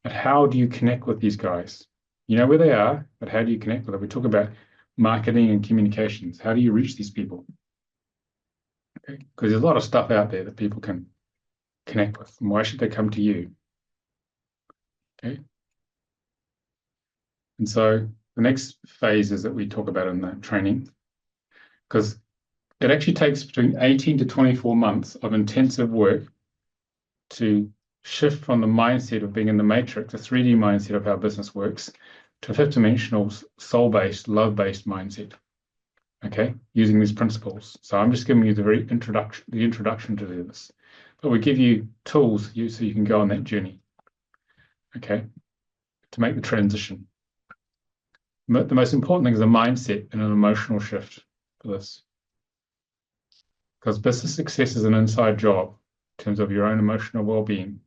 [SPEAKER 1] But how do you connect with these guys? You know where they are, but how do you connect with them? We talk about marketing and communications. How do you reach these people? Okay, because there's a lot of stuff out there that people can connect with. And why should they come to you? Okay. And so the next phases that we talk about in the training, because it actually takes between 18 to 24 months of intensive work to shift from the mindset of being in the matrix, a 3D mindset of how business works, to a 5th dimensional soul-based, love-based mindset. Okay, using these principles. So I'm just giving you the introduction to this, but we give you tools so you can go on that journey. Okay, to make the transition. The most important thing is a mindset and an emotional shift for this, because business success is an inside job in terms of your own emotional well-being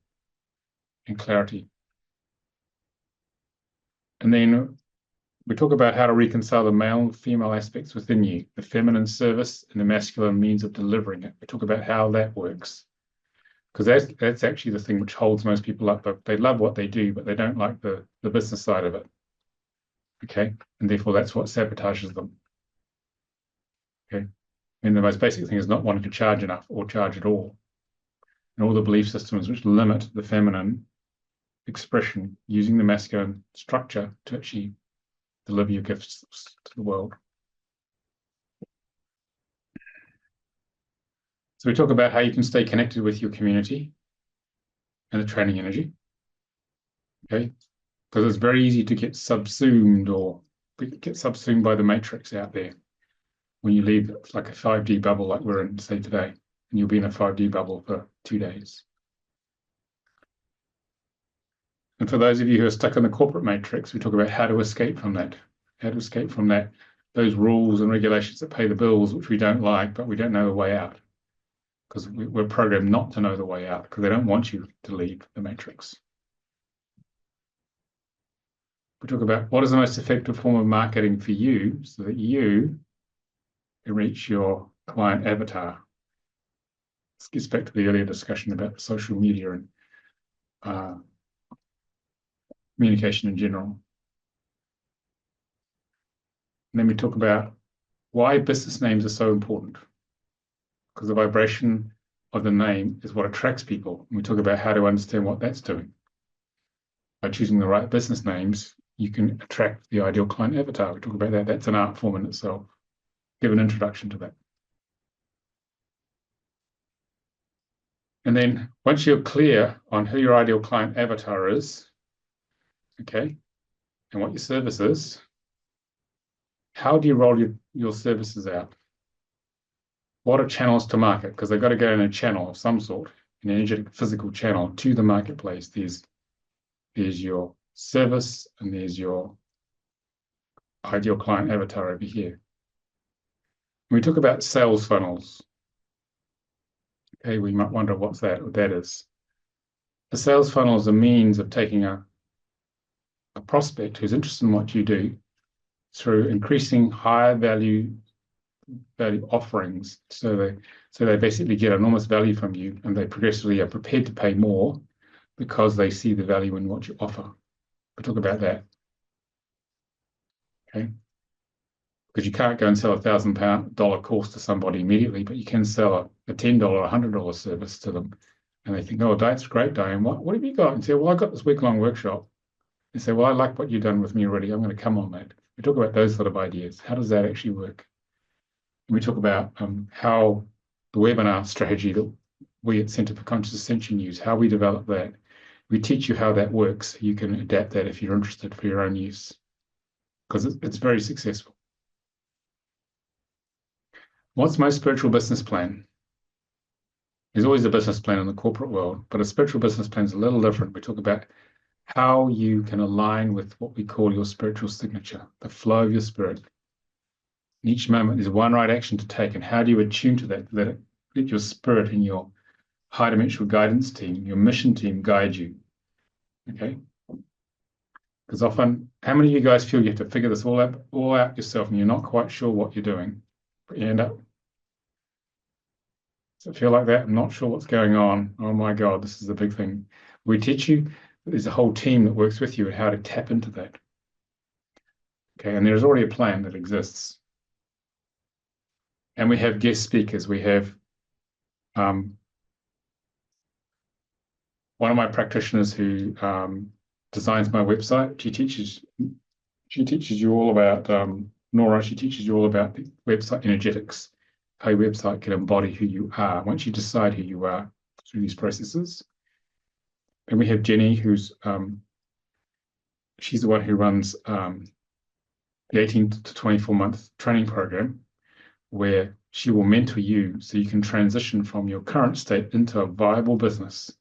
[SPEAKER 1] and clarity. And then we talk about how to reconcile the male and female aspects within you, the feminine service and the masculine means of delivering it. We talk about how that works, because that's actually the thing which holds most people up. They love what they do, but they don't like the business side of it. Okay, and therefore that's what sabotages them. Okay, and the most basic thing is not wanting to charge enough or charge at all. And all the belief systems which limit the feminine expression using the masculine structure to actually deliver your gifts to the world. So we talk about how you can stay connected with your community and the training energy. Okay, because it's very easy to get subsumed by the matrix out there when you leave like a 5D bubble like we're in, say, today, and you'll be in a 5D bubble for 2 days. And for those of you who are stuck in the corporate matrix, we talk about how to escape from that, those rules and regulations that pay the bills, which we don't like, but we don't know the way out, because we're programmed not to know the way out, because they don't want you to leave the matrix. We talk about what is the most effective form of marketing for you so that you can reach your client avatar. This gets back to the earlier discussion about social media and communication in general. And then we talk about why business names are so important. Because the vibration of the name is what attracts people. And we talk about how to understand what that's doing. By choosing the right business names, you can attract the ideal client avatar. We talk about that. That's an art form in itself. Give an introduction to that. And then once you're clear on who your ideal client avatar is, okay, and what your service is, how do you roll your services out? What are channels to market? Because they've got to go in a channel of some sort, an energetic physical channel to the marketplace. There's your service and there's your ideal client avatar over here. When we talk about sales funnels, okay, we might wonder what that is. A sales funnel is a means of taking a prospect who's interested in what you do through increasing higher value offerings, so they basically get enormous value from you, and they progressively are prepared to pay more because they see the value in what you offer. We'll talk about that. Okay, because you can't go and sell $1,000 course to somebody immediately, but you can sell a $10, $100 service to them, and they think, "Oh, that's great, Diane. What have you got?" And say, "Well, I got this week-long workshop." They say, "Well, I like what you've done with me already. I'm going to come on that." We talk about those sort of ideas. How does that actually work? And we talk about how the webinar strategy that we at Centre for Conscious Ascension use, how we develop that. We teach you how that works. You can adapt that if you're interested for your own use, because it's very successful. What's my spiritual business plan? There's always a business plan in the corporate world, but a spiritual business plan is a little different. We talk about how you can align with what we call your spiritual signature, the flow of your spirit. In each moment, there's one right action to take, and how do you attune to that? Let your spirit and your high dimensional guidance team, your mission team, guide you. Okay? Because often, how many of you guys feel you have to figure this all out yourself, and you're not quite sure what you're doing, but you end up? Does it feel like that? I'm not sure what's going on. Oh my God, this is a big thing. We teach you. There's a whole team that works with you and how to tap into that. Okay, and there's already a plan that exists. And we have guest speakers. We have one of my practitioners who designs my website. She teaches you all about Nora. She teaches you all about the website energetics, how your website can embody who you are once you decide who you are through these processes. And we have Jenny, who's she's the one who runs the 18 to 24-month training program, where she will mentor you so you can transition from your current state into a viable business.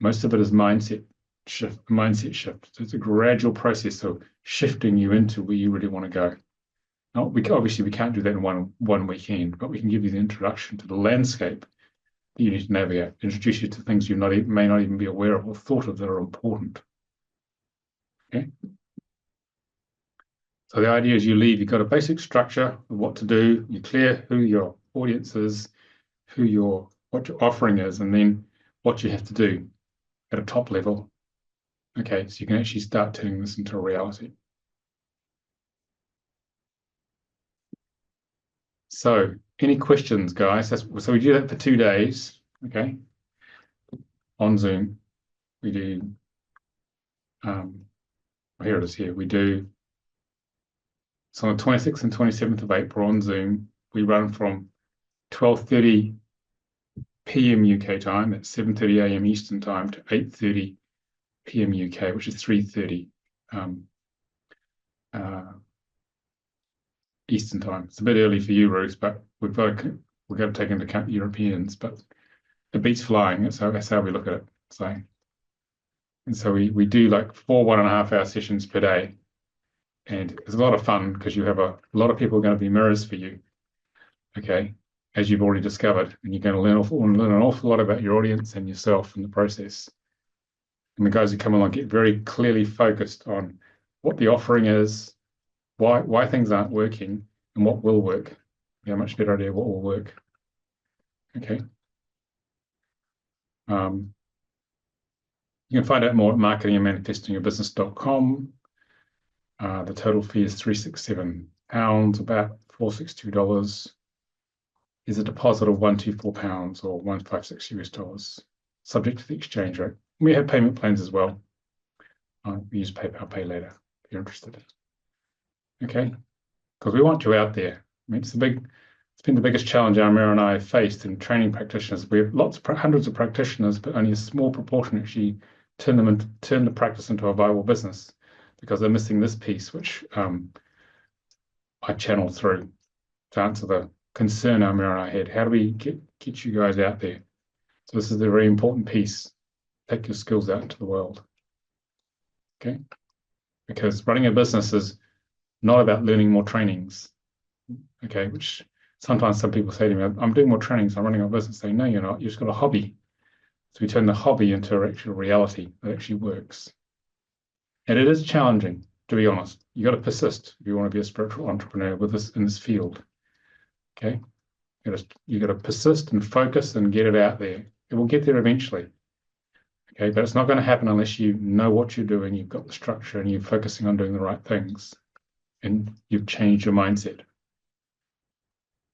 [SPEAKER 1] Most of it is mindset shift. So it's a gradual process of shifting you into where you really want to go. Now, obviously we can't do that in one weekend, but we can give you the introduction to the landscape that you need to navigate, introduce you to things you may not even be aware of or thought of that are important. Okay. So the idea is you leave, you've got a basic structure of what to do, you're clear who your audience is, what your offering is, and then what you have to do at a top level. Okay, so you can actually start turning this into a reality. So, any questions, guys? So we do that for 2 days, okay? On Zoom, we do, here it is here, we do, so on the 26th and 27th of April on Zoom, we run from 12:30 p.m. UK time, at 7:30 a.m. Eastern time, to 8:30 p.m. UK, which is 3:30 Eastern time. It's a bit early for you, Ruth, but we've got to take into account Europeans, but it beats flying. That's how we look at it. So, and so we do like 4 1.5-hour sessions per day, and it's a lot of fun because you have a lot of people are going to be mirrors for you. Okay, as you've already discovered, and you're going to learn an awful lot about your audience and yourself in the process. And the guys who come along get very clearly focused on what the offering is, why things aren't working, and what will work. You have a much better idea what will work. Okay. You can find out more at marketingandmanifestingyourbusiness.com. The total fee is £367, about $462. Is a deposit of £124 or $156 subject to the exchange rate. We have payment plans as well. We use PayPal Pay Later if you're interested. Okay, because we want you out there. I mean, it's been the biggest challenge Amira and I have faced in training practitioners. We have hundreds of practitioners, but only a small proportion actually turn the practice into a viable business because they're missing this piece, which I channeled through to answer the concern Amira and I had. How do we get you guys out there? So this is the very important piece. Take your skills out into the world. Okay? Because running a business is not about learning more trainings. Okay, which sometimes some people say to me, I'm doing more trainings, I'm running a business. Say, no, you're not. You've just got a hobby. So we turn the hobby into an actual reality that actually works. And it is challenging, to be honest. You got to persist if you want to be a spiritual entrepreneur with this in this field. Okay, you got to persist and focus and get it out there. It will get there eventually. Okay, but it's not going to happen unless you know what you're doing, you've got the structure, and you're focusing on doing the right things, and you've changed your mindset.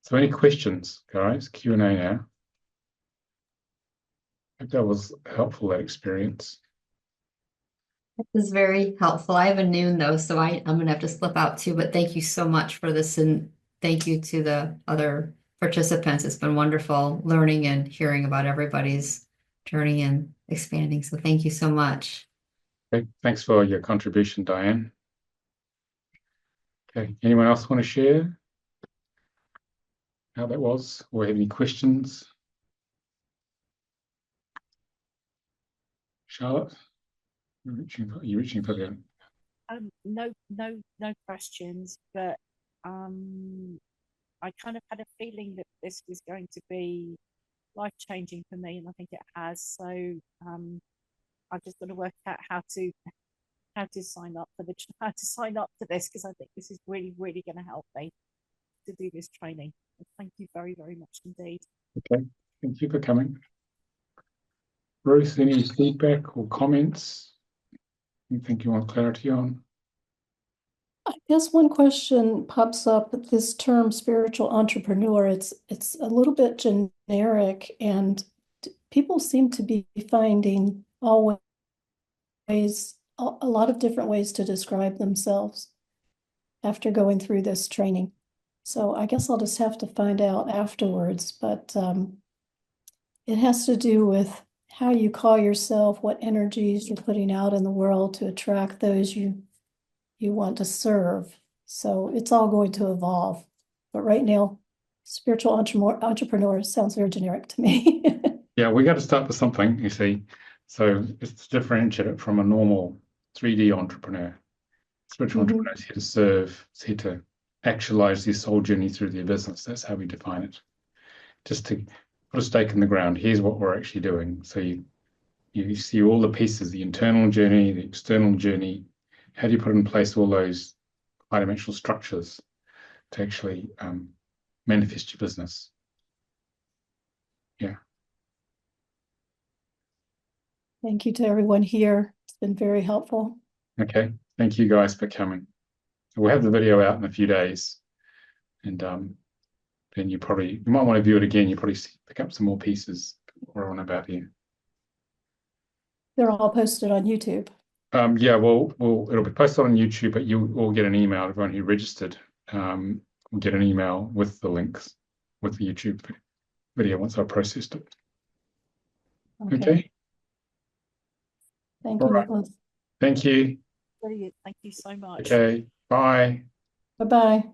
[SPEAKER 1] So, any questions, guys? Q&A now. I hope that was helpful, that experience.
[SPEAKER 2] It was very helpful. I have a noon though, so I'm going to have to slip out too, but thank you so much for this, and thank you to the other participants. It's been wonderful learning and hearing about everybody's journey and expanding. So thank you so much.
[SPEAKER 1] Okay, thanks for your contribution, Diane. Okay, anyone else want to share how that was, or have any questions? Charlotte, you're reaching for the.
[SPEAKER 4] No questions, but I kind of had a feeling that this was going to be life-changing for me, and I think it has. So I've just got to work out how to sign up for this, because I think this is really going to help me to do this training. Thank you very much indeed.
[SPEAKER 1] Okay, thank you for coming. Ruth, any feedback or comments you think you want clarity on?
[SPEAKER 5] I guess one question pops up with this term spiritual entrepreneur. It's a little bit generic, and people seem to be finding always a lot of different ways to describe themselves after going through this training. So I guess I'll just have to find out afterwards, but it has to do with how you call yourself, what energies you're putting out in the world to attract those you want to serve. So it's all going to evolve. But right now, spiritual entrepreneur sounds very generic to me.
[SPEAKER 1] Yeah, we got to start with something, you see. So it's to differentiate it from a normal 3D entrepreneur. Spiritual entrepreneur is here to serve, it's here to actualize their soul journey through their business. That's how we define it. Just to put a stake in the ground. Here's what we're actually doing. So you see all the pieces, the internal journey, the external journey. How do you put in place all those high-dimensional structures to actually manifest your business? Yeah.
[SPEAKER 5] Thank you to everyone here. It's been very helpful.
[SPEAKER 1] Okay. Thank you guys for coming. We'll have the video out in a few days, and then you might want to view it again. You probably pick up some more pieces we're on about here.
[SPEAKER 5] They're all posted on YouTube.
[SPEAKER 1] Yeah, well, it'll be posted on YouTube, but you will get an email. Everyone who registered will get an email with the links with the YouTube video once I've processed it. Okay.
[SPEAKER 5] Thank
[SPEAKER 1] All
[SPEAKER 5] you,
[SPEAKER 1] right.
[SPEAKER 5] Nicolas.
[SPEAKER 1] Thank you.
[SPEAKER 4] Brilliant. Thank you so much.
[SPEAKER 1] Okay. Bye.
[SPEAKER 5] Bye-bye.